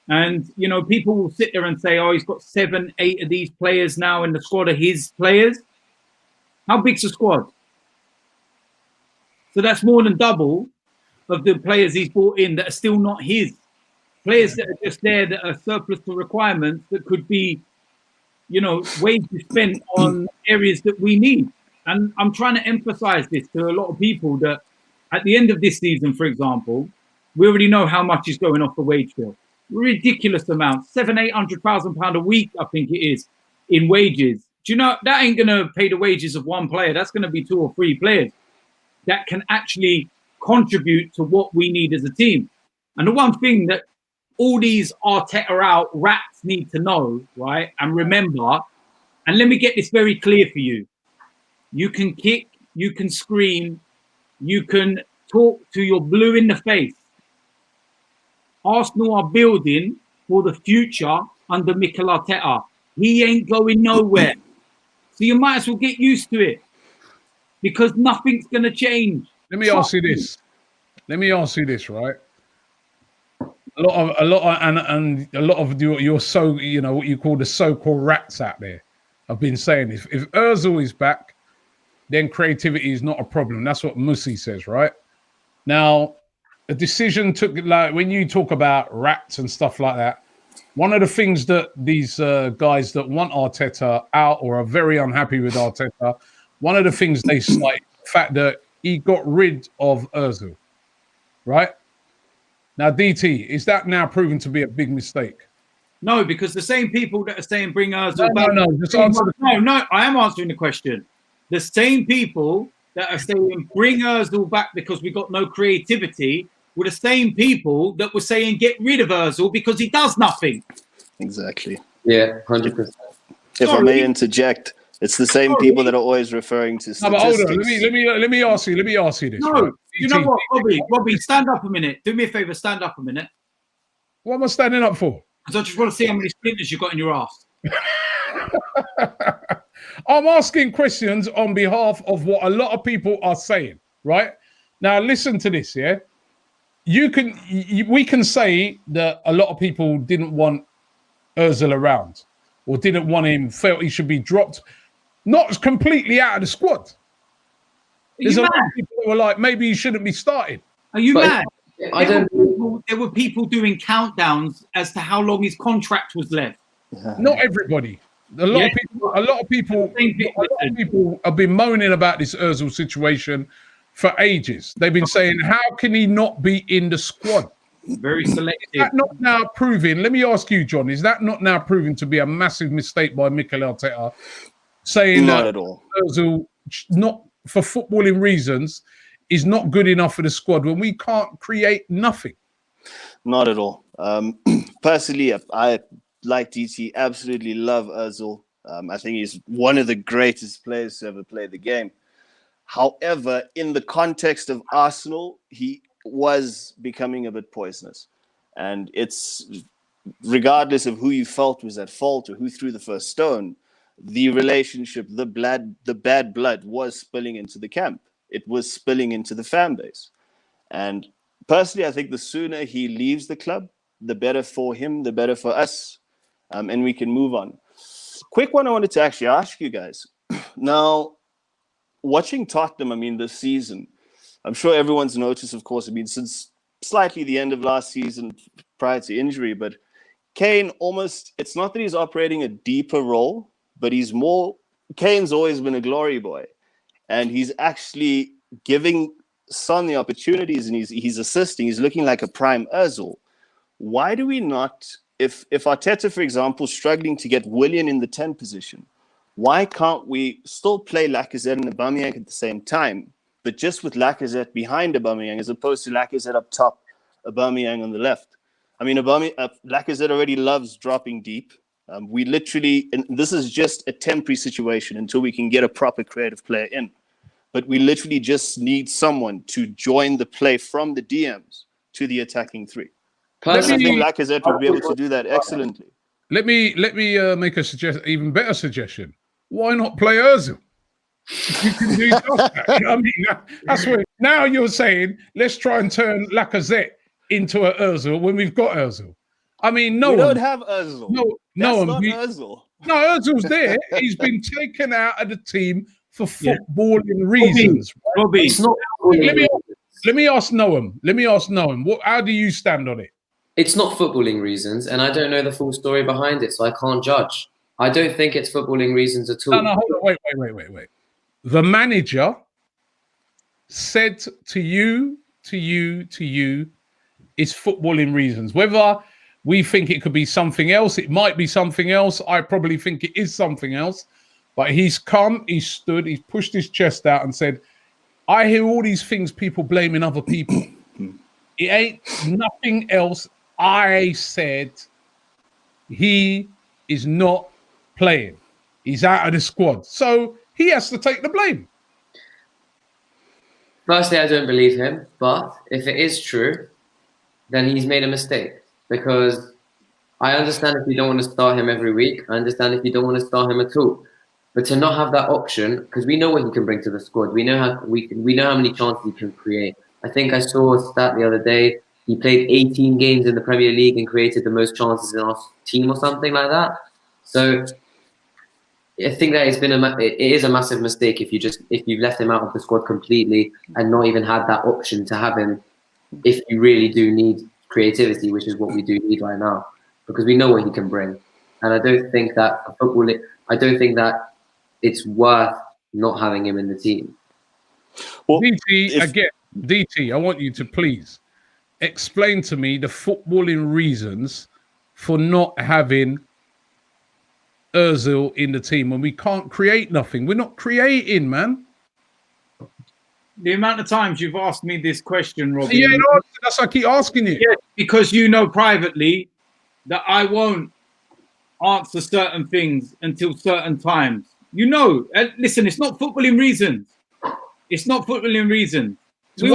B: And, you know, people will sit there and say, oh, he's got 7, 8 of these players now in the squad of his players. How big's the squad? So that's more than double of the players he's brought in that are still not his. Players that are just there that are surplus to requirements that could be, you know, wages spent on areas that we need. And I'm trying to emphasize this to a lot of people that at the end of this season, for example, we already know how much is going off the wage bill. Ridiculous amount, £700,000-800,000 a week, I think it is, in wages. Do you know that ain't going to pay the wages of one player? That's going to be 2 or 3 players that can actually contribute to what we need as a team. And the one thing that all these Arteta out rats need to know, right, and remember, and let me get this very clear for you. You can kick, you can scream, you can talk to your blue in the face. Arsenal are building for the future under Mikel Arteta. He ain't going nowhere. So you might as well get used to it because nothing's going to change.
A: Let me ask you this, right? A lot of your so, you know, what you call the so-called rats out there have been saying if Özil is back, then creativity is not a problem. That's what Musi says, right? Now, a decision took, like when you talk about rats and stuff like that, one of the things that these guys that want Arteta out or are very unhappy with Arteta, one of the things they cite the fact that he got rid of Ozil, right? Now, DT, is that now proven to be a big mistake?
B: No, because the same people that are saying bring Ozil back.
A: No, just answer
B: No, I am answering the question. The same people that are saying bring Ozil back because we got no creativity were the same people that were saying get rid of Ozil because he does nothing.
D: Exactly.
C: Yeah, 100%.
D: If I may interject, it's the same people that are always referring to statistics.
A: No, but hold on. Let me ask you this.
B: No,
A: right?
B: you know what, Robbie, stand up a minute. Do me a favor, stand up a minute.
A: What am I standing up for?
B: Because I just want to see how many splinters you got in your ass.
A: I'm asking questions on behalf of what a lot of people are saying, right? Now, listen to this, yeah? We can say that a lot of people didn't want Ozil around or didn't want him, felt he should be dropped, not completely out of the squad. There's a lot of people who were like, maybe he shouldn't be starting.
B: Are you mad?
C: There
B: were people doing countdowns as to how long his contract was left.
A: Not everybody. A lot of people have been moaning about this Ozil situation for ages. They've been saying, how can he not be in the squad?
B: Very selective.
A: Is that not now proving? Let me ask you, John. Is that not now proving to be a massive mistake by Mikel Arteta, saying
D: Not
A: that
D: at all.
A: Ozil, not for footballing reasons, is not good enough for the squad when we can't create nothing?
D: Not at all. Personally, I like DT, absolutely love Ozil. I think he's one of the greatest players to ever play the game. However, in the context of Arsenal, he was becoming a bit poisonous. And it's regardless of who you felt was at fault or who threw the first stone, the relationship, the bad blood was spilling into the camp. It was spilling into the fan base. And personally, I think the sooner he leaves the club, the better for him, the better for us, and we can move on. Quick one I wanted to actually ask you guys. Now, watching Tottenham, this season, I'm sure everyone's noticed, of course, since slightly the end of last season prior to injury, but Kane almost, it's not that he's operating a deeper role, but Kane's always been a glory boy. And he's actually giving Son the opportunities and he's assisting. He's looking like a prime Ozil. Why do we not, if Arteta, for example, struggling to get Willian in the 10 position, why can't we still play Lacazette and Aubameyang at the same time, but just with Lacazette behind Aubameyang as opposed to Lacazette up top, Aubameyang on the left? Lacazette already loves dropping deep. We literally, and this is just a temporary situation until we can get a proper creative player in. But we literally just need someone to join the play from the DMs to the attacking three. I think Lacazette would be able to do that excellently.
A: Let me make a even better suggestion. Why not play Ozil? You can do that. That's what. Now you're saying let's try and turn Lacazette into an Ozil when we've got Ozil.
D: We don't have Ozil. Ozil.
A: No, Ozil's there. He's been taken out of the team for footballing reasons.
B: Robbie,
A: let me ask Noam. How do you stand on it?
C: It's not footballing reasons, and I don't know the full story behind it, so I can't judge. I don't think it's footballing reasons at all.
A: No, hold on, wait. The manager said to you, it's footballing reasons. Whether we think it could be something else, it might be something else. I probably think it is something else. But he's come, he's stood, he's pushed his chest out and said, I hear all these things people blaming other people. It ain't nothing else. I said he is not playing. He's out of the squad. So he has to take the blame.
C: Firstly, I don't believe him. But if it is true, then he's made a mistake. Because I understand if you don't want to start him every week. I understand if you don't want to start him at all. But to not have that option, because we know what he can bring to the squad. We know how many chances he can create. I think I saw a stat the other day. He played 18 games in the Premier League and created the most chances in our team or something like that. So I think that it is a massive mistake if you've left him out of the squad completely and not even had that option to have him if you really do need creativity, which is what we do need right now, because we know what he can bring. And I don't think that for football, I don't think that it's worth not having him in the team.
A: Well, DT, I want you to please explain to me the footballing reasons for not having Ozil in the team when we can't create nothing. We're not creating, man.
B: The amount of times you've asked me this question, Robbie.
A: Yeah, that's why I keep asking you.
B: Yeah, because you know privately that I won't answer certain things until certain times. You know, listen, it's not footballing reasons. It's not footballing reasons.
A: So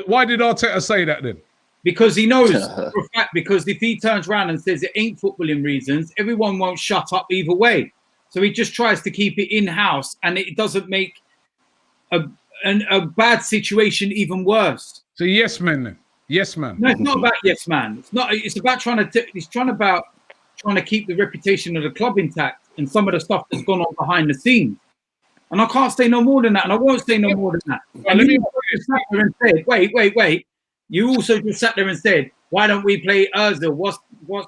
A: why did Arteta say that then?
B: Because he knows for a fact, because if he turns around and says it ain't footballing reasons, everyone won't shut up either way. So he just tries to keep it in-house, and it doesn't make a bad situation even worse.
A: So yes, man. Then. Yes, man.
B: No, it's not about yes, man. It's not. It's about trying to keep the reputation of the club intact and some of the stuff that's gone on behind the scenes. And I can't say no more than that, and I won't say no more than that. And you just sat there and said, wait. You also just sat there and said, why don't we play Ozil? What's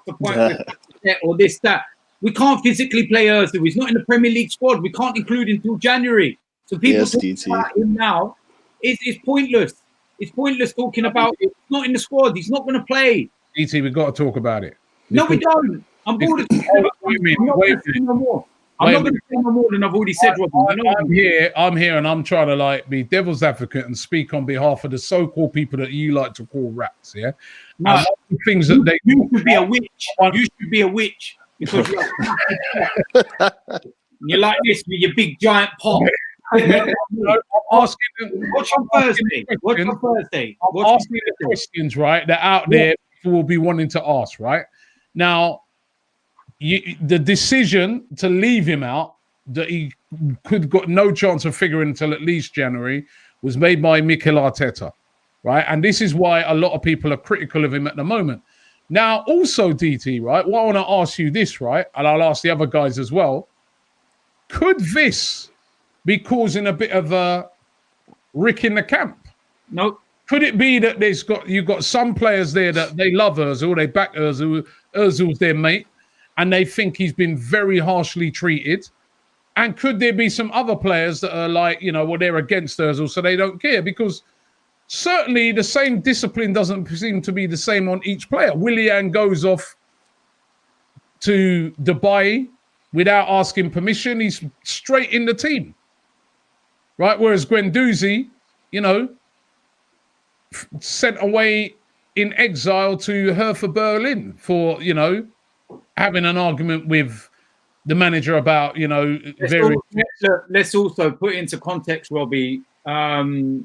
B: the point with that or this, that? We can't physically play Ozil. He's not in the Premier League squad. We can't include him until January. So people talking about him now is pointless. It's pointless talking about it. He's not in the squad. He's not going to play.
A: DT, we've got to talk about it.
B: No, we don't. I'm bored of talking about it. I'm not going to say no more. I'm not going to say no more than I've already said, Robin.
A: I'm here, and I'm trying to be devil's advocate and speak on behalf of the so-called people that you like to call rats. Yeah,
B: no,
A: things that
B: you should be a witch. You should be a witch because you're like this with your big giant pot.
A: I'm asking
B: Watch on Thursday.
A: I'm asking the questions, right? That out there people will be wanting to ask, right? Now. The decision to leave him out, that he could got no chance of figuring until at least January, was made by Mikel Arteta, right? And this is why a lot of people are critical of him at the moment. Now, also, DT, right? Well, I want to ask you this, right? And I'll ask the other guys as well. Could this be causing a bit of a rick in the camp?
B: No.
A: Could it be that you've got some players there that they love Ozil, they back Ozil, Ozil's their mate, and they think he's been very harshly treated? And could there be some other players that are they're against Ozil, so they don't care? Because certainly the same discipline doesn't seem to be the same on each player. Willian goes off to Dubai without asking permission. He's straight in the team, right? Whereas Guendouzi, sent away in exile to Hertha Berlin for, having an argument with the manager about,
B: let's also put into context, Robbie. You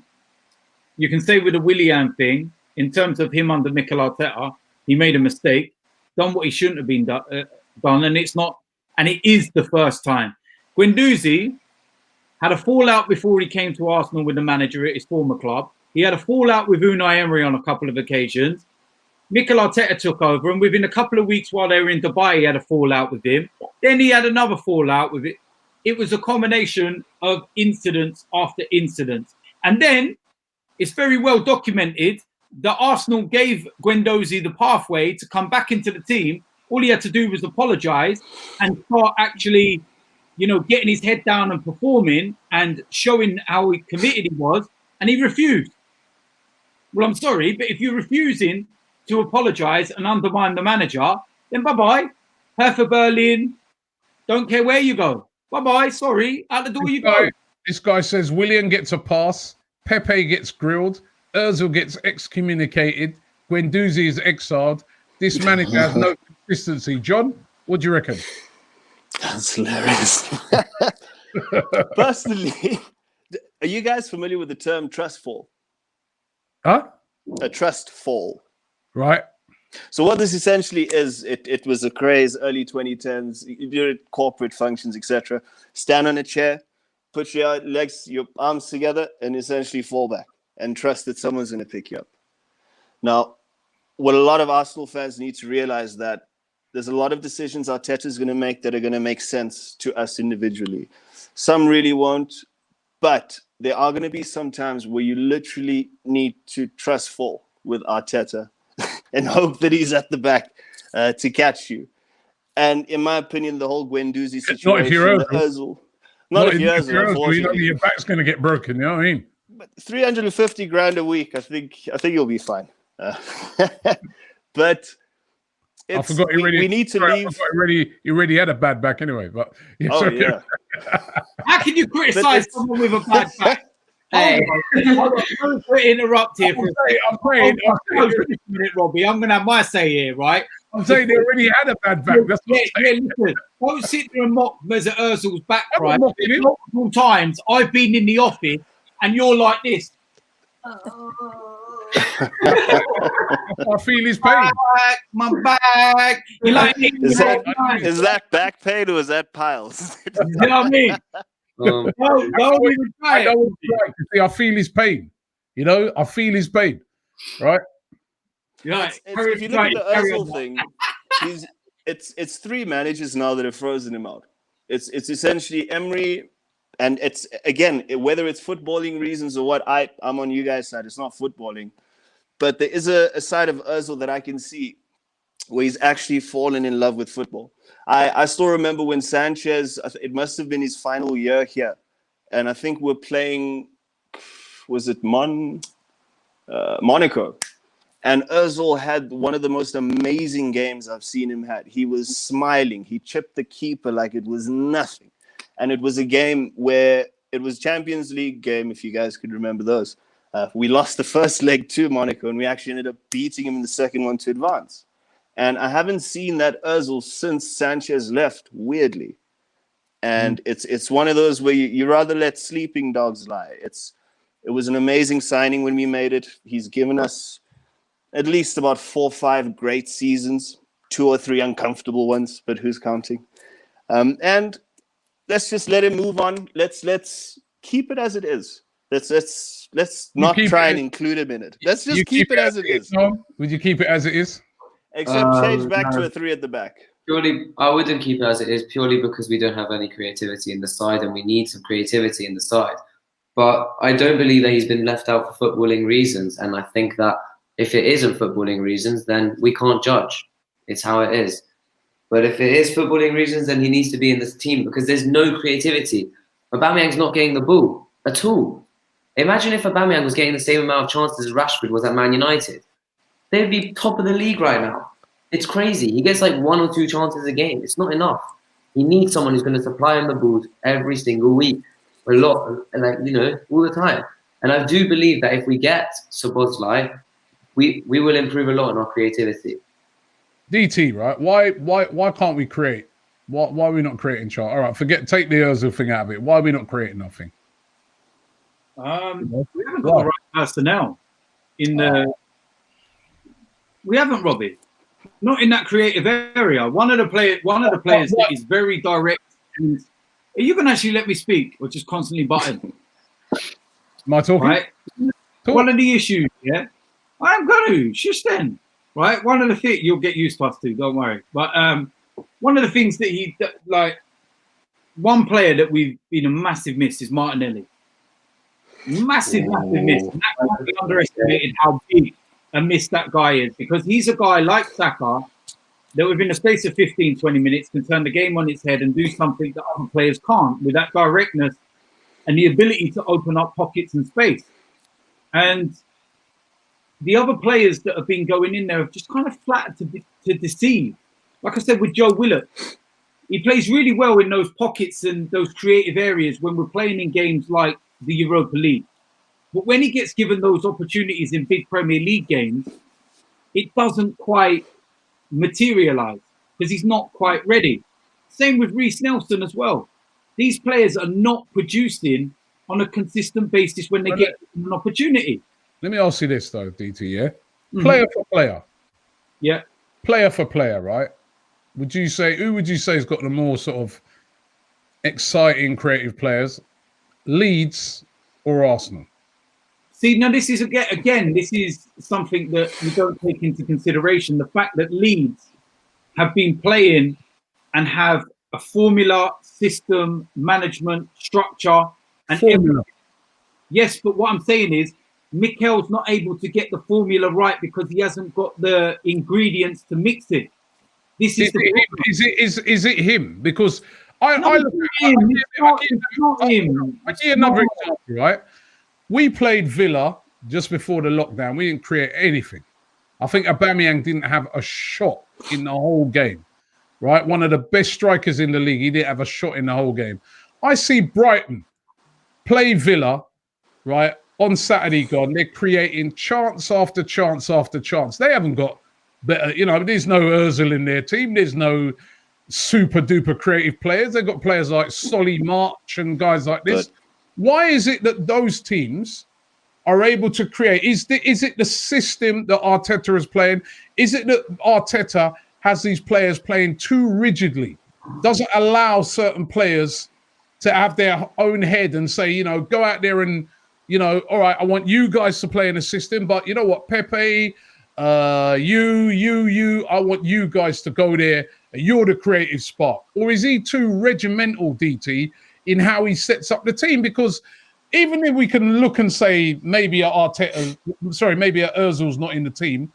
B: can say with the Willian thing, in terms of him under Mikel Arteta, he made a mistake, done what he shouldn't have been done, and it is the first time. Guendouzi had a fallout before he came to Arsenal with the manager at his former club. He had a fallout with Unai Emery on a couple of occasions. Mikel Arteta took over, and within a couple of weeks while they were in Dubai, he had a fallout with him. Then he had another fallout with it. It was a combination of incidents after incidents. And then it's very well documented that Arsenal gave Guendouzi the pathway to come back into the team. All he had to do was apologise and start actually, getting his head down and performing and showing how committed he was. And he refused. Well, I'm sorry, but if you're refusing to apologise and undermine the manager, then bye-bye. Hertha Berlin, don't care where you go. Bye-bye, sorry, out the door you go.
A: This guy says Willian gets a pass, Pepe gets grilled, Ozil gets excommunicated, Guendouzi is exiled. This manager has no consistency. John, what do you reckon?
D: That's hilarious. Personally, are you guys familiar with the term trust fall?
A: Huh?
D: A trust fall.
A: Right.
D: So what this essentially is, it was a craze, early 2010s, you're at corporate functions, etc. Stand on a chair, put your legs, your arms together, and essentially fall back and trust that someone's going to pick you up. Now, what a lot of Arsenal fans need to realize that there's a lot of decisions Arteta's going to make that are going to make sense to us individually. Some really won't, but there are going to be some times where you literally need to trust fall, with Arteta and hope that he's at the back to catch you. And in my opinion, the whole Guendouzi situation,
A: Not if you're
D: the Ozil, not if you're Ozil, unfortunately.
A: Your back's going to get broken. You know what I mean?
D: But 350 grand a week, I think you'll be fine. But
A: I forgot
D: we need to leave.
A: You already had a bad back anyway. But yeah,
D: yeah.
B: How can you criticize someone with a bad back? Hey, I'm going to interrupt here for a second. Robbie, I'm going to have my say here, right?
A: I'm saying they already had a bad back. That's
B: listen, don't sit there and mock Mesut Ozil's back, right? Multiple times I've been in the office and you're like this.
A: I feel his pain.
B: My back. You like
D: is that back pain or is that piles?
B: You know what I mean? Don't even try it.
A: I feel his pain. You know, I feel his pain. Right?
D: If you look at the Ozil thing, it's 3 managers now that have frozen him out. It's essentially Emery, and it's again, whether it's footballing reasons or what, I'm on you guys' side. It's not footballing, but there is a side of Ozil that I can see where he's actually fallen in love with football. I still remember when Sanchez, it must have been his final year here, and I think we're playing, was it Monaco? And Ozil had one of the most amazing games I've seen him had. He was smiling. He chipped the keeper like it was nothing. And it was a game where it was Champions League game, if you guys could remember those. We lost the first leg to Monaco, and we actually ended up beating him in the second one to advance. And I haven't seen that Ozil since Sanchez left, weirdly. And it's one of those where you rather let sleeping dogs lie. It was an amazing signing when we made it. He's given us at least about 4 or 5 great seasons, 2 or 3 uncomfortable ones, but who's counting? And let's just let him move on. Let's keep it as it is. Let's not try and include him in it. Let's just keep it as it is.
A: Would you keep it as it is?
D: Except change back to a 3 at the back.
C: Purely, I wouldn't keep it as it is, purely because we don't have any creativity in the side, and we need some creativity in the side. But I don't believe that he's been left out for footballing reasons, and I think that if it isn't footballing reasons, then we can't judge. It's how it is. But if it is footballing reasons, then he needs to be in this team because there's no creativity. Aubameyang's not getting the ball at all. Imagine if Aubameyang was getting the same amount of chances as Rashford was at Man United. They'd be top of the league right now. It's crazy. He gets like 1 or 2 chances a game. It's not enough. He needs someone who's going to supply him the balls every single week. A lot, like, you know, all the time. And I do believe that if we get Szoboszlai, we will improve a lot in our creativity.
A: DT, right? Why can't we create? Why are we not creating, Charles? All right, take the Ozil thing out of it. Why are we not creating nothing?
B: We haven't got the right personnel in the. We haven't, Robbie. Not in that creative area. One of the players that is very direct. And are you going to actually let me speak, or just constantly butting?
A: Am I talking?
B: Right. One of the issues, yeah. I'm going to shush then, right? One of the things you'll get used to us to, don't worry. But one of the things that one player that we've been a massive miss is Martinelli. Massive miss. And that can't be underestimated how big a miss that guy is, because he's a guy like Saka that within the space of 15, 20 minutes can turn the game on its head and do something that other players can't, with that directness and the ability to open up pockets and space. And the other players that have been going in there have just kind of flattered to deceive. Like I said with Joe Willett, he plays really well in those pockets and those creative areas when we're playing in games like the Europa League. But when he gets given those opportunities in big Premier League games, it doesn't quite materialise because he's not quite ready. Same with Reece Nelson as well. These players are not producing on a consistent basis when they get an opportunity.
A: Let me ask you this though, DT, yeah? Player for player.
B: Yeah.
A: Player for player, right? Who would you say has got the more sort of exciting creative players? Leeds or Arsenal?
B: See, now this is again, this is something that you don't take into consideration. The fact that Leeds have been playing and have a formula, system, management, structure, and everything. Yes, but what I'm saying is Mikel's not able to get the formula right because he hasn't got the ingredients to mix it. This is
A: is it him? Because I look
B: at him.
A: I give another example, right? We played Villa just before the lockdown. We didn't create anything. I think Aubameyang didn't have a shot in the whole game, right? One of the best strikers in the league. He didn't have a shot in the whole game. I see Brighton play Villa, right, on Saturday gone. They're creating chance after chance after chance. They haven't got better, there's no Ozil in their team. There's no super duper creative players. They've got players like Solly March and guys like this. Why is it that those teams are able to create? Is it the system that Arteta is playing? Is it that Arteta has these players playing too rigidly? Doesn't allow certain players to have their own head and say, go out there and, all right, I want you guys to play in a system, but you know what, Pepe, I want you guys to go there. You're the creative spark. Or is he too regimental, DT, in how he sets up the team? Because even if we can look and say maybe Ozil's not in the team,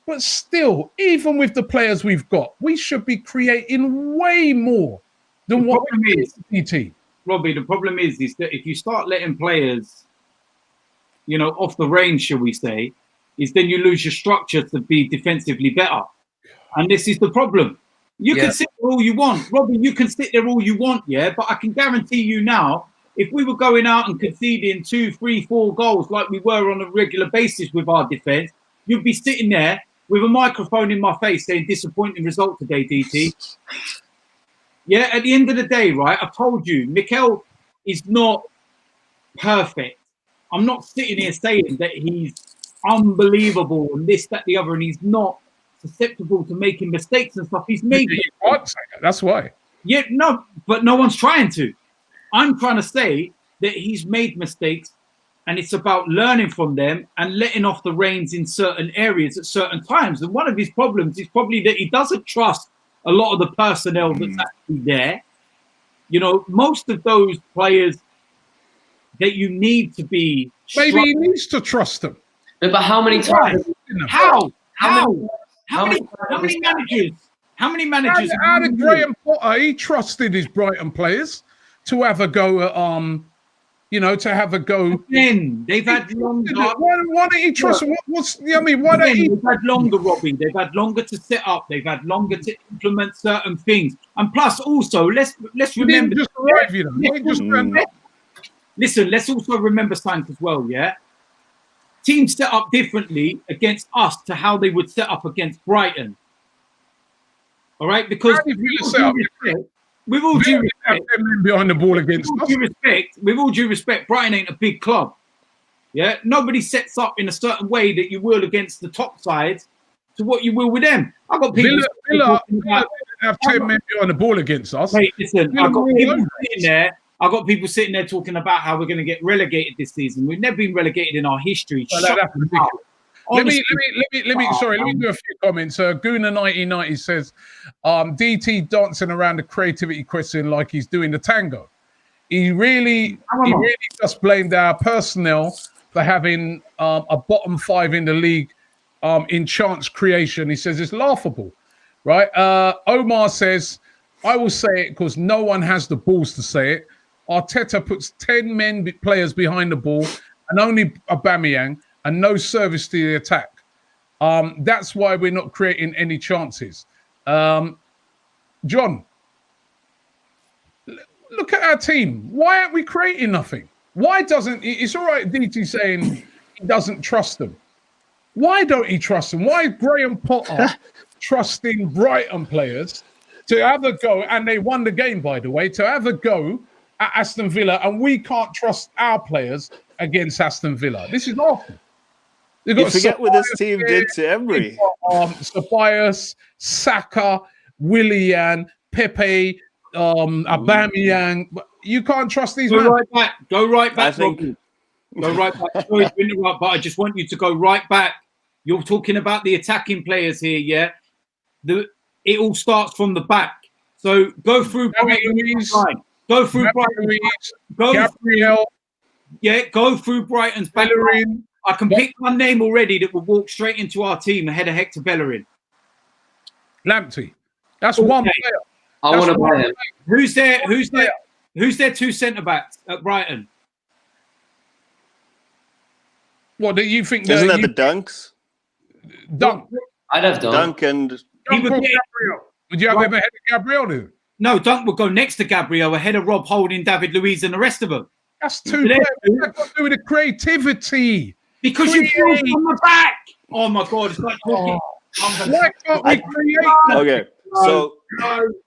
A: but still, even with the players we've got, we should be creating way more than what we is, DT.
B: Robbie, the problem is that if you start letting players, off the range, shall we say, is then you lose your structure to be defensively better. And this is the problem. You can sit there all you want. Robbie, you can sit there all you want, but I can guarantee you now, if we were going out and conceding 2, 3, 4 goals like we were on a regular basis with our defence, you'd be sitting there with a microphone in my face saying disappointing result today, DT. Yeah, at the end of the day, right, I told you, Mikel is not perfect. I'm not sitting here saying that he's unbelievable and this, that, the other, and he's not susceptible to making mistakes and stuff. He's made mistakes.
A: That's why.
B: Yeah, no, but no one's trying to. I'm trying to say that he's made mistakes and it's about learning from them and letting off the reins in certain areas at certain times. And one of his problems is probably that he doesn't trust a lot of the personnel that's actually there. Most of those players that you need to be...
A: Maybe he needs to trust them.
C: But how many times?
B: How many managers? How many managers?
A: How did Graham Potter? He trusted his Brighton players to have a go at to have a go.
B: Then they've had longer.
A: Why don't he trust them? Why don't he?
B: They've had longer, Robbie. They've had longer to set up. They've had longer to implement certain things. And plus, also, let's remember.
A: Just arrive,
B: Listen, let's also remember something as well. Yeah, teams set up differently against us to how they would set up against Brighton. All right, because with all due respect,
A: behind the ball against us.
B: With all due respect, Brighton ain't a big club. Yeah, nobody sets up in a certain way that you will against the top sides to what you will with them. I got people.
A: Villa have 10 men behind the ball against us.
B: Hey, listen, I got people sitting there. I got people sitting there talking about how we're going to get relegated this season. We've never been relegated in our history.
A: Let me do a few comments. Guna 1990 says, DT dancing around the creativity question like he's doing the tango. He really just blamed our personnel for having a bottom 5 in the league in chance creation. He says it's laughable, right? Omar says, I will say it because no one has the balls to say it. Arteta puts 10 players behind the ball and only Aubameyang and no service to the attack. That's why we're not creating any chances. John, look at our team. Why aren't we creating nothing? Why doesn't it's all right, DT saying he doesn't trust them. Why don't he trust them? Why is Graham Potter trusting Brighton players to have a go? And they won the game, by the way, to have a go at Aston Villa, and we can't trust our players against Aston Villa. This is awful.
D: You forget what this team did to Emery.
A: Ceballos, Saka, Willian, Pepe, Aubameyang. You can't trust these men.
B: Go right back, Robbie. Go right back. Sorry to interrupt, but I just want you to go right back. You're talking about the attacking players here, yeah? It all starts from the back. So go through Brighton's line. Go through Brighton's
A: Gabriel.
B: Go through Brighton's back line. I can pick one name already that will walk straight into our team ahead of Hector Bellerin.
A: Lamptey. That's one player.
C: I want to buy him.
B: Who's their two centre backs at Brighton?
A: What do you think?
D: Isn't that the Dunks?
A: Dunk.
C: I'd have
D: Dunk and
A: Gabriel. Would you have him ahead of Gabriel? Then?
B: No, Dunk would go next to Gabriel ahead of Rob Holding, David Luiz, and the rest of them.
A: That's two players. What's got to do with the creativity?
B: Because you build on the back. Oh my God! It's like talking.
A: Why can't we create?
D: Okay, so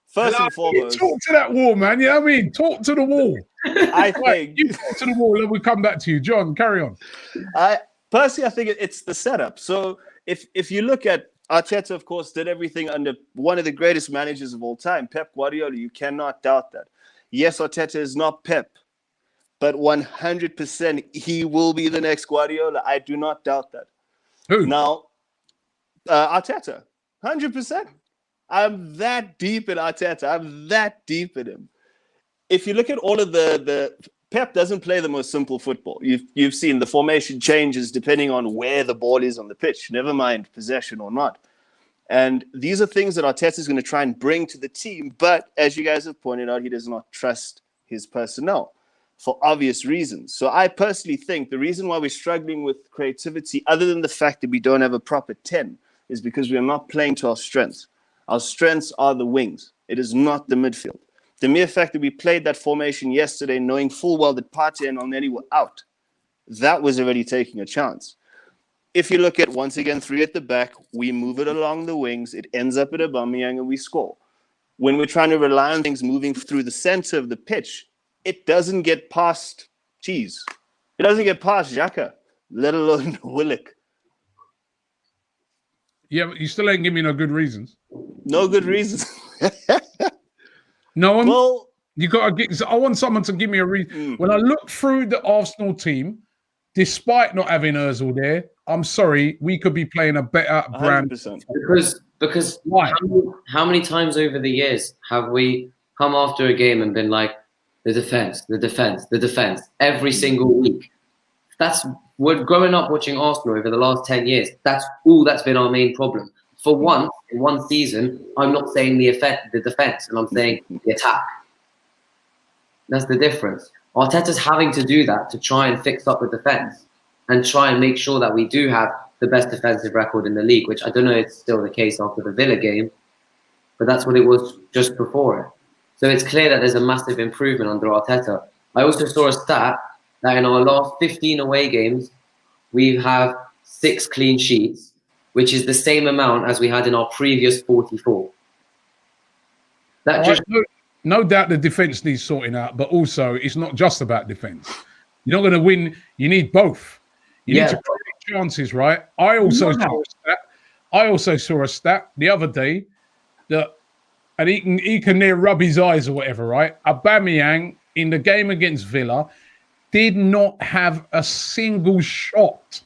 D: first and foremost,
A: talk to that wall, man. You know what I mean? Talk to the wall.
D: I think
A: you talk to the wall, and we come back to you, John. Carry on.
D: I think it's the setup. So if you look at Arteta, of course, did everything under one of the greatest managers of all time, Pep Guardiola. You cannot doubt that. Yes, Arteta is not Pep, but 100% he will be the next Guardiola. I do not doubt that.
A: Who?
D: Now, Arteta, 100%. I'm that deep in Arteta. I'm that deep in him. If you look at all of the Pep doesn't play the most simple football. You've seen the formation changes depending on where the ball is on the pitch, never mind possession or not. And these are things that Arteta is going to try and bring to the team. But as you guys have pointed out, he does not trust his personnel for obvious reasons. So I personally think the reason why we're struggling with creativity, other than the fact that we don't have a proper 10, is because we are not playing to our strengths. Our strengths are the wings. It is not the midfield. The mere fact that we played that formation yesterday, knowing full well that Partey and Elneny were out, that was already taking a chance. If you look at, once again, 3 at the back, we move it along the wings, it ends up at Aubameyang and we score. When we're trying to rely on things moving through the center of the pitch, it doesn't get past Cheese. It doesn't get past Xhaka, let alone Willock.
A: Yeah, but you still ain't giving me no good reasons.
D: No good reasons.
A: No one.
D: Well,
A: you got to get. I want someone to give me a reason. When I look through the Arsenal team, despite not having Özil there, I'm sorry, we could be playing a better brand.
C: 100%. Because
A: why?
C: How many times over the years have we come after a game and been like, the defense, every single week? We're growing up watching Arsenal over the last 10 years. That's been our main problem. For once, in one season, I'm not saying the defense, and I'm saying the attack. That's the difference. Arteta's having to do that to try and fix up the defense and try and make sure that we do have the best defensive record in the league, which I don't know if it's still the case after the Villa game, but that's what it was just before it. So it's clear that there's a massive improvement under Arteta. I also saw a stat that in our last 15 away games, we have 6 clean sheets, which is the same amount as we had in our previous 44.
A: No doubt the defence needs sorting out, but also it's not just about defence. You're not going to win. You need both. You need to create chances, right? I also saw a stat the other day that, and he can near rub his eyes or whatever, right? Aubameyang in the game against Villa did not have a single shot.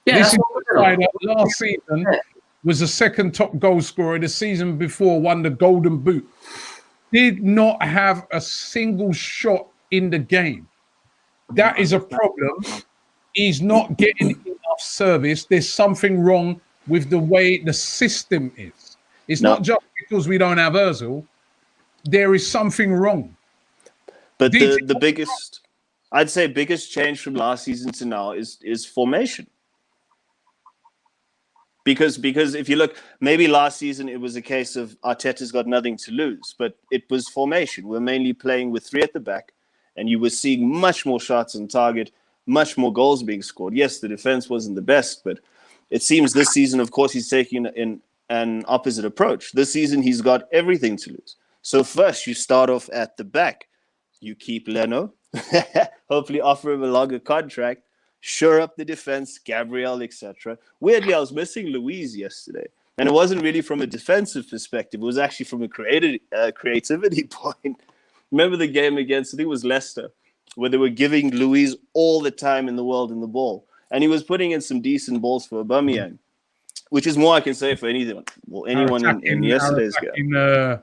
C: Yeah,
A: this is the guy that last season was the second top goal scorer. The season before won the Golden Boot. Did not have a single shot in the game. That is a problem. He's not getting enough service. There's something wrong with the way the system is. It's not just because we don't have Özil. There is something wrong.
D: But the biggest, I'd say, biggest change from last season to now is formation. Because if you look, maybe last season it was a case of Arteta's got nothing to lose, but it was formation. We're mainly playing with 3 at the back, and you were seeing much more shots on target, much more goals being scored. Yes, the defense wasn't the best, but it seems this season, of course, he's taking an opposite approach. This season, he's got everything to lose. So first, you start off at the back. You keep Leno, hopefully offer him a longer contract, shore up the defense, Gabriel, etc. Weirdly, I was missing Luiz yesterday. And it wasn't really from a defensive perspective. It was actually from a creativity point. Remember the game against, I think it was Leicester, where they were giving Luiz all the time in the world in the ball. And he was putting in some decent balls for Aubameyang, which is more I can say for anyone in yesterday's game.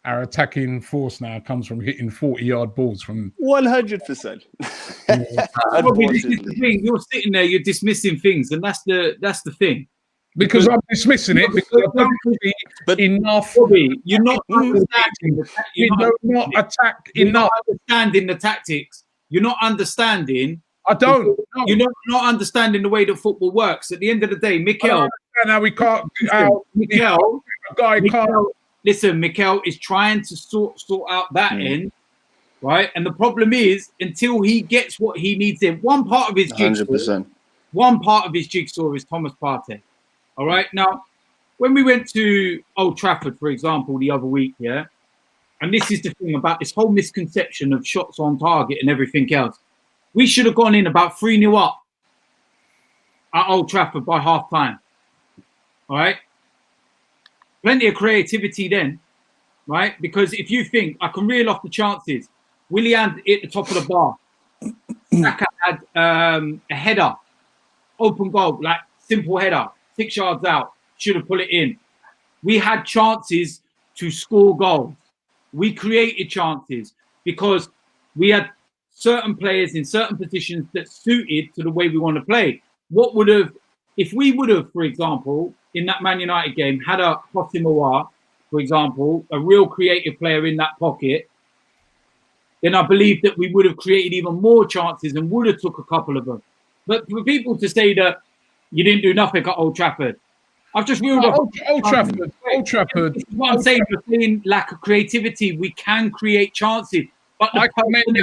A: our attacking force now comes from hitting 40-yard balls from
D: 100%.
B: Robbie, this is the thing. You're sitting there, you're dismissing things, and that's the thing.
A: Because I'm dismissing it because I don't see enough.
B: Robbie, you're not understanding.
A: You do not attack
B: You're
A: enough.
B: not understanding the tactics. You're not understanding.
A: I don't. No.
B: You're not understanding the way that football works. At the end of the day, Mikel.
A: Now we can't.
B: Listen, Mikel is trying to sort out that end, right? And the problem is, until he gets what he needs in one part of his jigsaw,
D: 100%.
B: one part of his jigsaw is Thomas Partey. All right. Now, when we went to Old Trafford, for example, the other week, yeah, and this is the thing about this whole misconception of shots on target and everything else. We should have gone in about 3-0 up at Old Trafford by half time. All right. Plenty of creativity then, right? Because if you think I can reel off the chances, Willian hit the top of the bar. Saka had a header, open goal, like simple header, 6 yards out, should have put it in. We had chances to score goals. We created chances because we had certain players in certain positions that suited to the way we want to play. What would have, if we would have, for example, in that Man United game, had a Hossimawar, for example, a real creative player in that pocket, then I believe that we would have created even more chances and would have took a couple of them. But for people to say that you didn't do nothing at Old Trafford, I've just reeled off.
A: Old Trafford.
B: This is what I'm saying. We're saying lack of creativity. We can create chances. But
A: I commended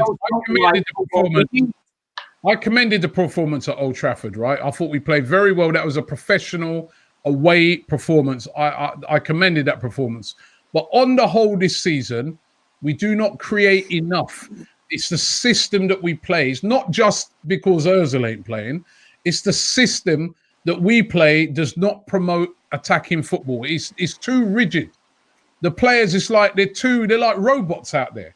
A: the performance at Old Trafford, right? I thought we played very well. That was a professional away performance. I commended that performance. But on the whole this season, we do not create enough. It's the system that we play. It's not just because Ozil ain't playing. It's the system that we play does not promote attacking football. It's too rigid. The players, it's like they're like robots out there.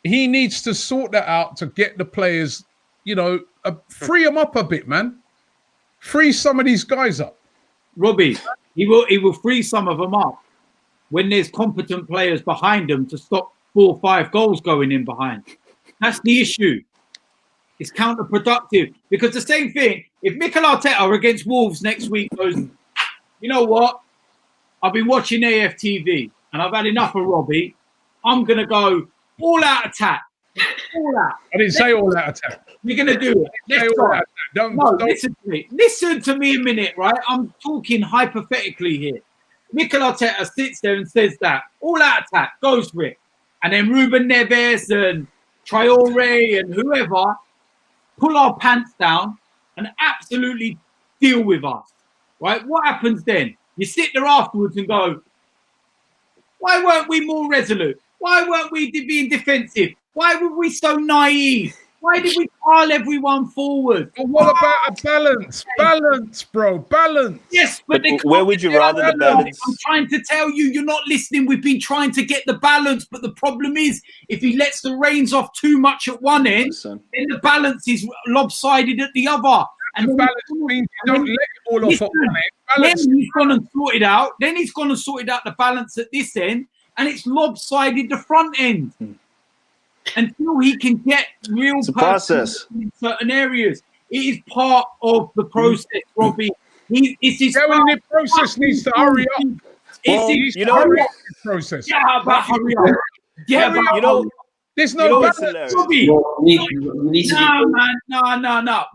A: He needs to sort that out to get the players, free them up a bit, man. Free some of these guys up.
B: Robbie, he will free some of them up when there's competent players behind them to stop 4 or 5 goals going in behind. That's the issue. It's counterproductive because the same thing, if Mikel Arteta against Wolves next week goes, you know what? I've been watching AFTV and I've had enough of Robbie. I'm going to go all out attack. All out.
A: I didn't say all out attack.
B: We're going to do it. Let's go. Don't. Listen to me. Listen to me a minute, right? I'm talking hypothetically here. Mikel Arteta sits there and says that. All out attack. Goes for it. And then Ruben Neves and Traore and whoever pull our pants down and absolutely deal with us, right? What happens then? You sit there afterwards and go, why weren't we more resolute? Why weren't we being defensive? Why were we so naive? Why did we pile everyone forward?
A: But what about a balance? Balance, bro. Balance.
B: Yes, but
D: where would you rather the balance?
B: I'm trying to tell you, you're not listening. We've been trying to get the balance, but the problem is, if he lets the reins off too much at one end, then the balance is lopsided at the other. And
A: the balance means you don't let it all off at one end.
B: Then he's gone and sorted out. Then he's gone and sorted out the balance at this end, and it's lopsided the front end. Until he can get real
D: process
B: in certain areas. It is part of the process, Robbie.
A: The process needs to hurry up.
D: Hurry up
A: the process.
B: Yeah, but hurry up. Yeah, but
A: there's no
B: balance, Robbie. No.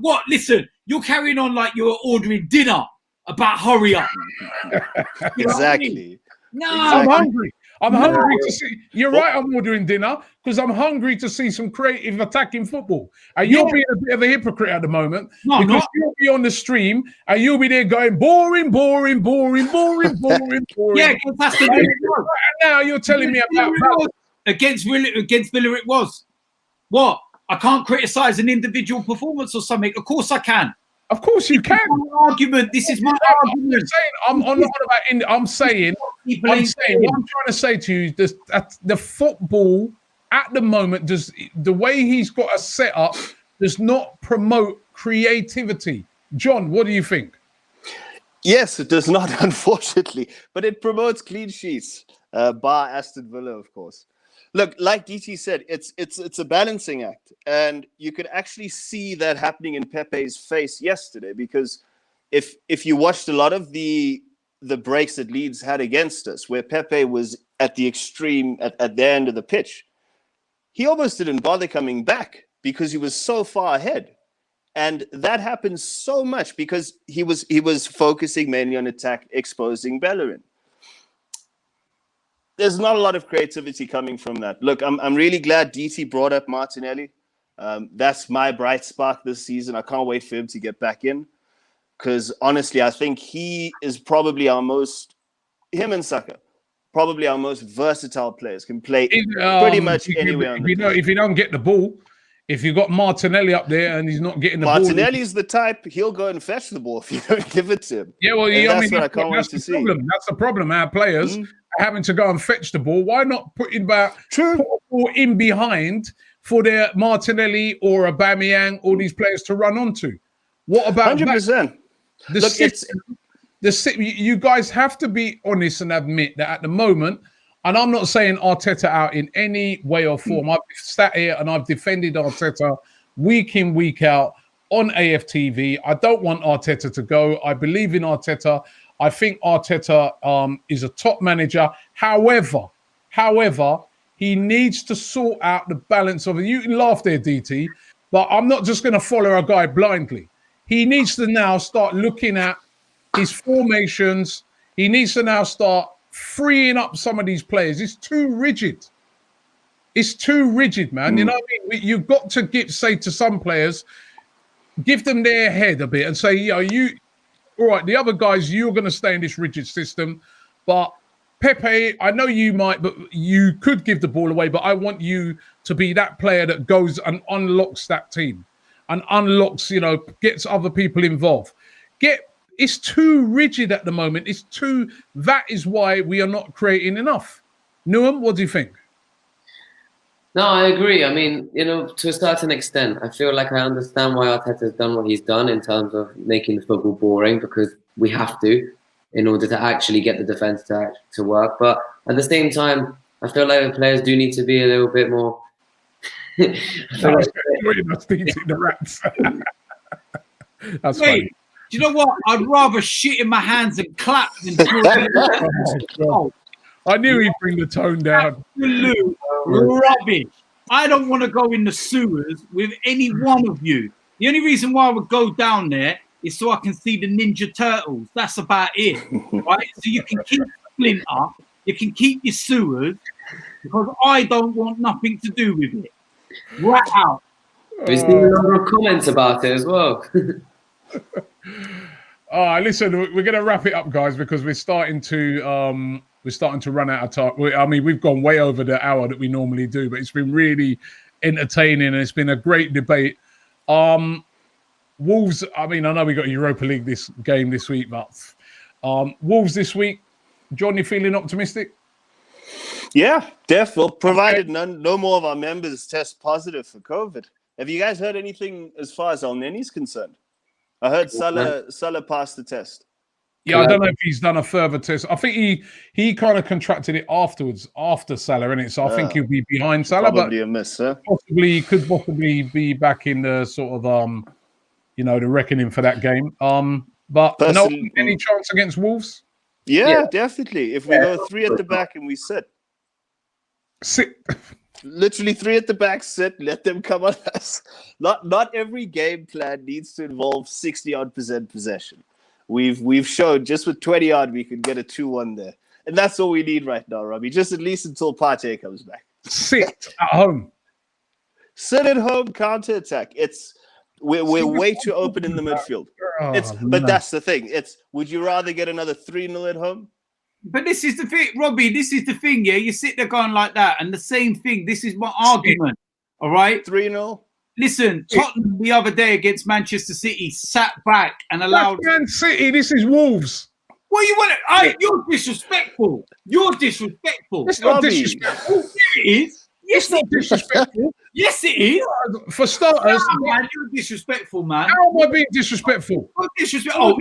B: What? Listen, you're carrying on like you're ordering dinner about hurry up.
D: Exactly.
B: No,
A: I'm hungry. I'm hungry to see. You're right. I'm ordering dinner because I'm hungry to see some creative attacking football. And you're being a bit of a hypocrite at the moment because you'll be on the stream and you'll be there going boring.
B: Yeah, because that's the way it was.
A: And now you're telling me about
B: against Villa. It was what? I can't criticize an individual performance or something. Of course I can.
A: Of course you can.
B: This is my argument.
A: I'm saying what I'm trying to say to you is the football at the moment the way he's got a setup does not promote creativity. John, what do you think?
D: Yes, it does not, unfortunately, but it promotes clean sheets. Bar Aston Villa, of course. Look, like DT said, it's a balancing act, and you could actually see that happening in Pepe's face yesterday. Because if you watched a lot of the breaks that Leeds had against us, where Pepe was at the extreme at the end of the pitch, he almost didn't bother coming back because he was so far ahead. And that happens so much because he was focusing mainly on attack, exposing Bellerin. There's not a lot of creativity coming from that. Look, I'm really glad DT brought up Martinelli. That's my bright spark this season. I can't wait for him to get back in, because honestly, I think he is probably him and Saka, probably our most versatile players. Can play pretty much anywhere on the pitch.
A: If you don't get the ball, if you've got Martinelli up there and he's not getting the ball,
D: Martinelli's the type, he'll go and fetch the ball if you don't give it to him.
A: Yeah, well,
D: that's what I can't wait to see.
A: That's the problem. Our players are having to go and fetch the ball. Why not put a ball in behind for their Martinelli or Aubameyang, all these players to run onto? What about
D: 100%?
A: You guys have to be honest and admit that at the moment, and I'm not saying Arteta out in any way or form. I've sat here and I've defended Arteta week in, week out on AFTV. I don't want Arteta to go. I believe in Arteta. I think Arteta is a top manager. However, he needs to sort out the balance of it. You can laugh there, DT, but I'm not just going to follow a guy blindly. He needs to now start looking at his formations. He needs to now start freeing up some of these players. It's too rigid. It's too rigid, man. You know what I mean? You've got to say to some players, give them their head a bit and say, all right, the other guys, you're going to stay in this rigid system. But Pepe, I know you might, but you could give the ball away. But I want you to be that player that goes and unlocks that team and unlocks, gets other people involved. It's too rigid at the moment. That is why we are not creating enough. Nuam, what do you think?
C: No, I agree. I mean, to a certain extent, I feel like I understand why Arteta has done what he's done in terms of making the football boring, because we have to in order to actually get the defense to work. But at the same time, I feel like the players do need to be a little bit more.
A: The rats. That's funny.
B: Do you know what? I'd rather shit in my hands and clap than
A: I knew he'd bring the tone down.
B: Absolute rubbish. I don't want to go in the sewers with any one of you. The only reason why I would go down there is so I can see the Ninja Turtles. That's about it. Right? So you can keep Splinter, you can keep your sewers, because I don't want nothing to do with it. Right out.
C: We've seen a number of comments about it as well.
A: Listen, we're going to wrap it up, guys, because we're starting to run out of time. I mean, we've gone way over the hour that we normally do, but it's been really entertaining and it's been a great debate. Wolves, I mean, I know we got Europa League this week, but Wolves this week, John, you feeling optimistic?
D: Yeah, definitely. Provided no more of our members test positive for COVID. Have you guys heard anything as far as El Neni's concerned? I heard Salah passed the test.
A: Yeah, I don't know if he's done a further test. I think he kind of contracted it afterwards, after Salah, innit? So I think he'll be behind Salah.
D: Probably a miss, huh?
A: Could possibly be back in the sort of, the reckoning for that game. But any chance against Wolves?
D: Yeah, definitely. If we go 3 at the back and we sit. Literally 3 at the back, sit, let them come on us. Not every game plan needs to involve 60-odd% possession. We've shown just with 20-odd we could get a 2-1 there. And that's all we need right now, Robbie. Just at least until Partey comes back.
A: Sit at home.
D: Sit at home, counter-attack. We're way too open in the midfield. But that's the thing. Would you rather get another 3-0 at home?
B: But this is the thing, Robbie, this is the thing, yeah? You sit there going like that, and the same thing, this is my argument, all right?
D: 3-0.
B: Listen, Tottenham the other day against Manchester City sat back and allowed...
A: Man City, this is Wolves.
B: What you want to... You're disrespectful. You're disrespectful.
A: It's not disrespectful.
B: It is.
A: It's not disrespectful.
B: Yes, it is.
A: For starters,
B: Man, you're disrespectful, man.
A: how am I being disrespectful?
B: Disrespectful.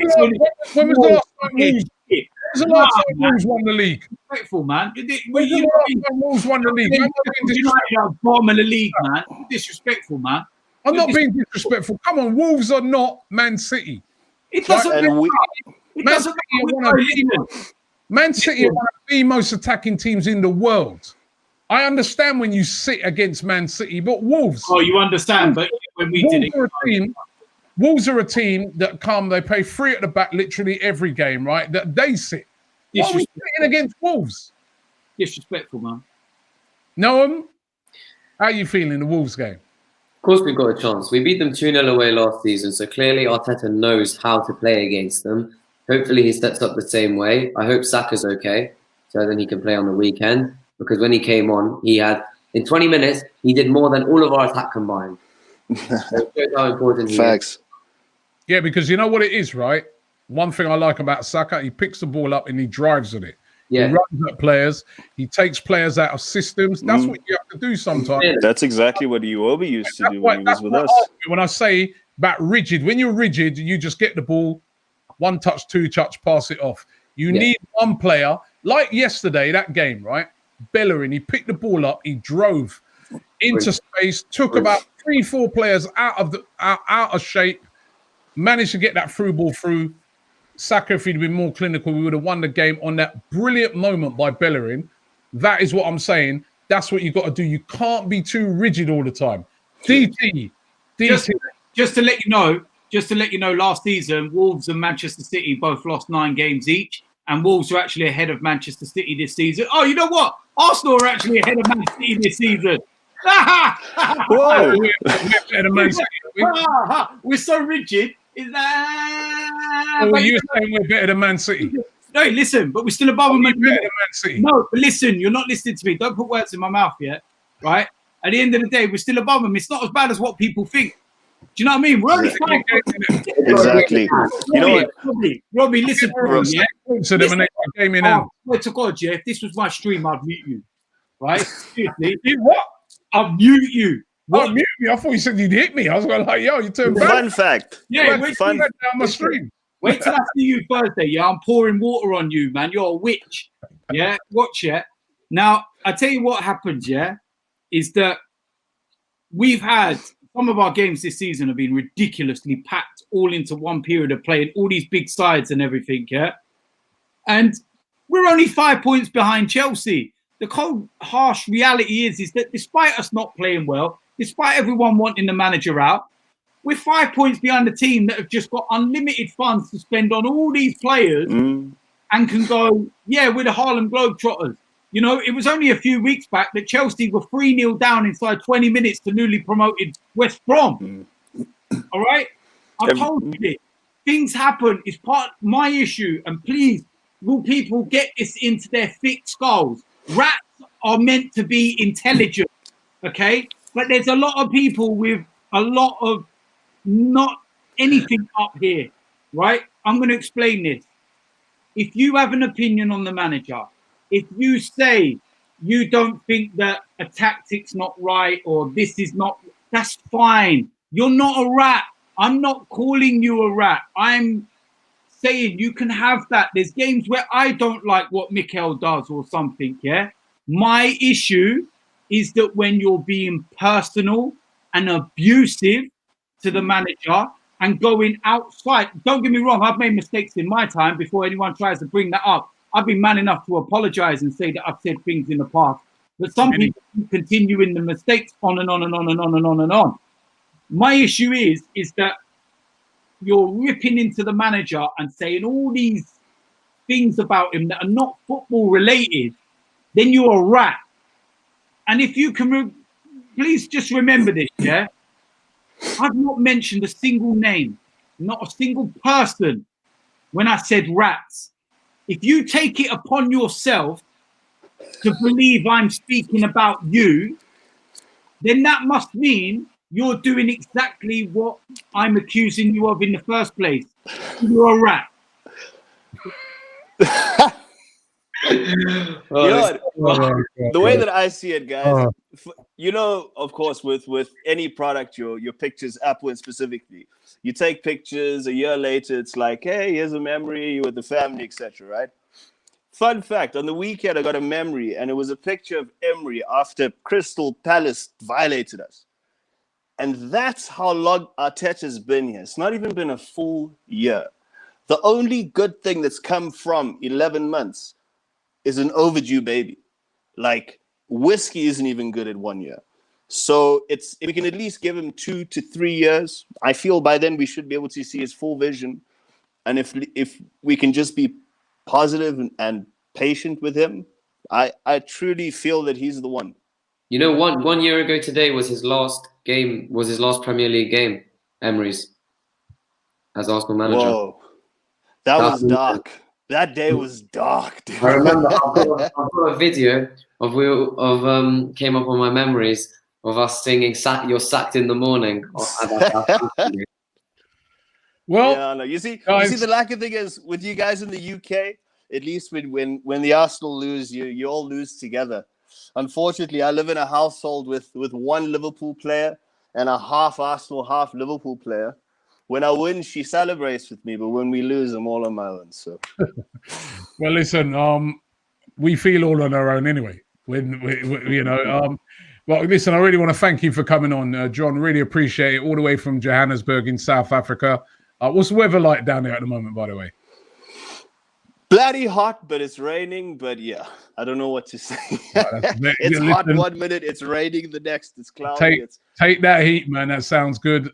A: When was the last time Wolves? When was the last time Wolves won the league?
B: Disrespectful, man.
A: When was the last time Wolves won the league? How am I being disrespectful?
B: Bottom of the league, man. Disrespectful, man.
A: I'm not being disrespectful. Come on, Wolves are not Man City.
B: It doesn't
D: And
B: matter.
D: we-
B: It
A: Man
B: doesn't
A: City are
B: matter.
A: one of Man City are one of the most attacking teams in the world. I understand when you sit against Man City, but Wolves.
B: Oh, you understand, but when we did it,
A: Wolves are a team that come. They play three at the back, literally every game, right? That they sit. Why are we sitting against Wolves?
B: Disrespectful, man.
A: Noam, how are you feeling the Wolves game?
C: Of course, we've got a chance. We beat them 2-0 away last season, so clearly Arteta knows how to play against them. Hopefully, he sets up the same way. I hope Saka's okay, so then he can play on the weekend. Because when he came on, he had, in 20 minutes, he did more than all of our attack combined. So it shows how important he is.
D: Facts.
A: Yeah, because you know what it is, right? One thing I like about Saka, he picks the ball up and he drives at it.
C: Yeah.
A: He runs at players. He takes players out of systems. That's what you have to do sometimes.
D: That's exactly what Iwobi used to do when he was with us.
A: When I say about rigid, when you're rigid, you just get the ball, one touch, two touch, pass it off. You need one player, like yesterday, that game, right? Bellerin, he picked the ball up, he drove into space, took about 3-4 players out of shape, managed to get that through ball through. Saka, if he'd been more clinical, we would have won the game on that brilliant moment by Bellerin. That is what I'm saying. That's what you got to do. You can't be too rigid all the time. DT.
B: Just to let you know, last season, Wolves and Manchester City both lost 9 games each, and Wolves are actually ahead of Manchester City this season. Oh, you know what? Arsenal are actually ahead of Man City this season.
D: Whoa!
B: We're so rigid. Is that?
A: Oh, you're saying we're better than Man City?
B: No, listen, but we're still above them.
A: Better than Man City.
B: No, but listen, you're not listening to me. Don't put words in my mouth yet, right? At the end of the day, we're still above them. It's not as bad as what people think. Do you know what I mean? We're only 5
D: Exactly. You know what?
B: Robbie, listen to me, yeah?
A: So they make a game in hand.
B: Swear to God, yeah, if this was my stream, I'd mute you. Right? Seriously.
A: What?
B: I'll mute you.
A: What? Mute me? I thought you said you'd hit me. I was going like, yo, you turned back.
D: Fun fact.
B: Yeah,
D: Fun.
A: Down my stream.
B: Wait till I see you Thursday, yeah? I'm pouring water on you, man. You're a witch. Yeah? Watch it. Now, I tell you what happens, yeah? Is that we've had some of our games this season have been ridiculously packed all into one period of play and all these big sides and everything, yeah? And we're only 5 points behind Chelsea. The cold, harsh reality is that despite us not playing well, despite everyone wanting the manager out, we're 5 points behind the team that have just got unlimited funds to spend on all these players and can go, yeah, we're the Harlem Globetrotters. You know, it was only a few weeks back that Chelsea were 3-0 down inside 20 minutes to newly promoted West Brom. All right? I told you this. Things happen. It's part of my issue. And please, will people get this into their thick skulls? Rats are meant to be intelligent, okay? But there's a lot of people with a lot of not anything up here, right? I'm going to explain this. If you have an opinion on the manager, if you say you don't think that a tactic's not right or this is not, that's fine. You're not a rat. I'm not calling you a rat. I'm saying you can have that. There's games where I don't like what Mikel does or something, yeah? My issue is that when you're being personal and abusive to the manager and going outside, don't get me wrong, I've made mistakes in my time before anyone tries to bring that up. I've been man enough to apologize and say that I've said things in the past. But some people continue in the mistakes on and on and on and on and on and on. My issue is that you're ripping into the manager and saying all these things about him that are not football related, then you're a rat. And if you can, please just remember this, yeah? I've not mentioned a single name, not a single person when I said rats. If you take it upon yourself to believe I'm speaking about you, then that must mean you're doing exactly what I'm accusing you of in the first place. You're a rat.
C: Oh,
D: You know
C: this-
D: what?
A: Oh,
D: The way that I see it, guys,
A: Oh.
D: you know, of course, with any product, your pictures, Apple specifically, you take pictures. A year later, it's like, hey, here's a memory with the family, etc. Right? Fun fact: on the weekend, I got a memory, and it was a picture of Emery after Crystal Palace violated us. And that's how long Arteta's been here. It's not even been a full year. The only good thing that's come from 11 months is an overdue baby. Like, whiskey isn't even good at 1 year. So if we can at least give him 2 to 3 years, I feel by then we should be able to see his full vision. And if we can just be positive and patient with him, I truly feel that he's the one.
C: You know, 1 year ago today was his last game, was his last Premier League game, Emery's, as Arsenal manager.
D: Whoa. That was dark. That day was dark, dude.
C: I remember I've got a video of came up on my memories of us singing "You're sacked in the morning."
A: Well,
D: yeah, no. You see,
A: guys,
D: the lucky thing is with you guys in the UK, at least when the Arsenal lose, you all lose together. Unfortunately, I live in a household with one Liverpool player and a half Arsenal, half Liverpool player. When I win, she celebrates with me, but when we lose, I'm all on my own. So,
A: well, listen, we feel all on our own anyway. When we you know, well, listen, I really want to thank you for coming on, John. Really appreciate it. All the way from Johannesburg in South Africa. What's the weather like down there at the moment, by the way?
D: bloody hot, but it's raining. But yeah, I don't know what to say. It's hot 1 minute, it's raining the next. It's cloudy.
A: Take that heat, man. That sounds good.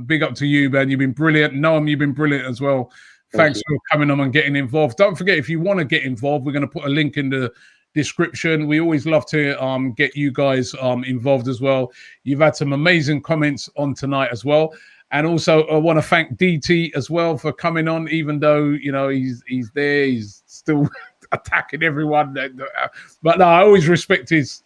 A: Big up to you, man. You've been brilliant. Noam, you've been brilliant as well. Thanks for coming on and getting involved. Don't forget, if you want to get involved, we're going to put a link in the description. We always love to get you guys involved as well. You've had some amazing comments on tonight as well. And also, I want to thank DT as well for coming on, even though, you know, he's there. He's still attacking everyone. But no, I always respect his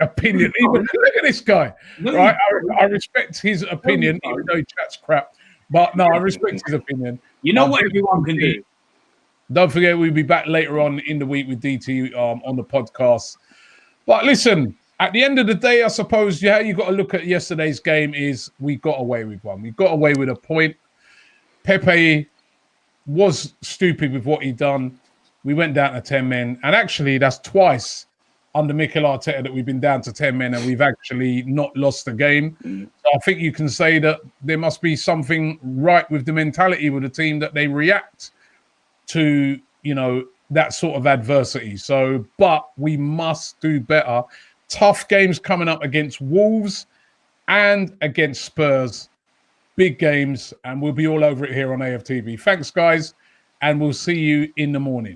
A: opinion. Even look at this guy, right? I respect his opinion, even though he chats crap. But no, I respect his opinion.
B: You know what everyone can do.
A: Don't forget, we'll be back later on in the week with DT on the podcast. But listen, at the end of the day, I suppose, yeah, you got to look at yesterday's game is we got away with one. We got away with a point. Pepe was stupid with what he done. We went down to 10 men. And actually, that's twice under Mikel Arteta that we've been down to 10 men and we've actually not lost the game. So I think you can say that there must be something right with the mentality with the team that they react to, you know, that sort of adversity. So, but we must do better. Tough games coming up against Wolves and against Spurs. Big games, and we'll be all over it here on AFTV. Thanks, guys, and we'll see you in the morning.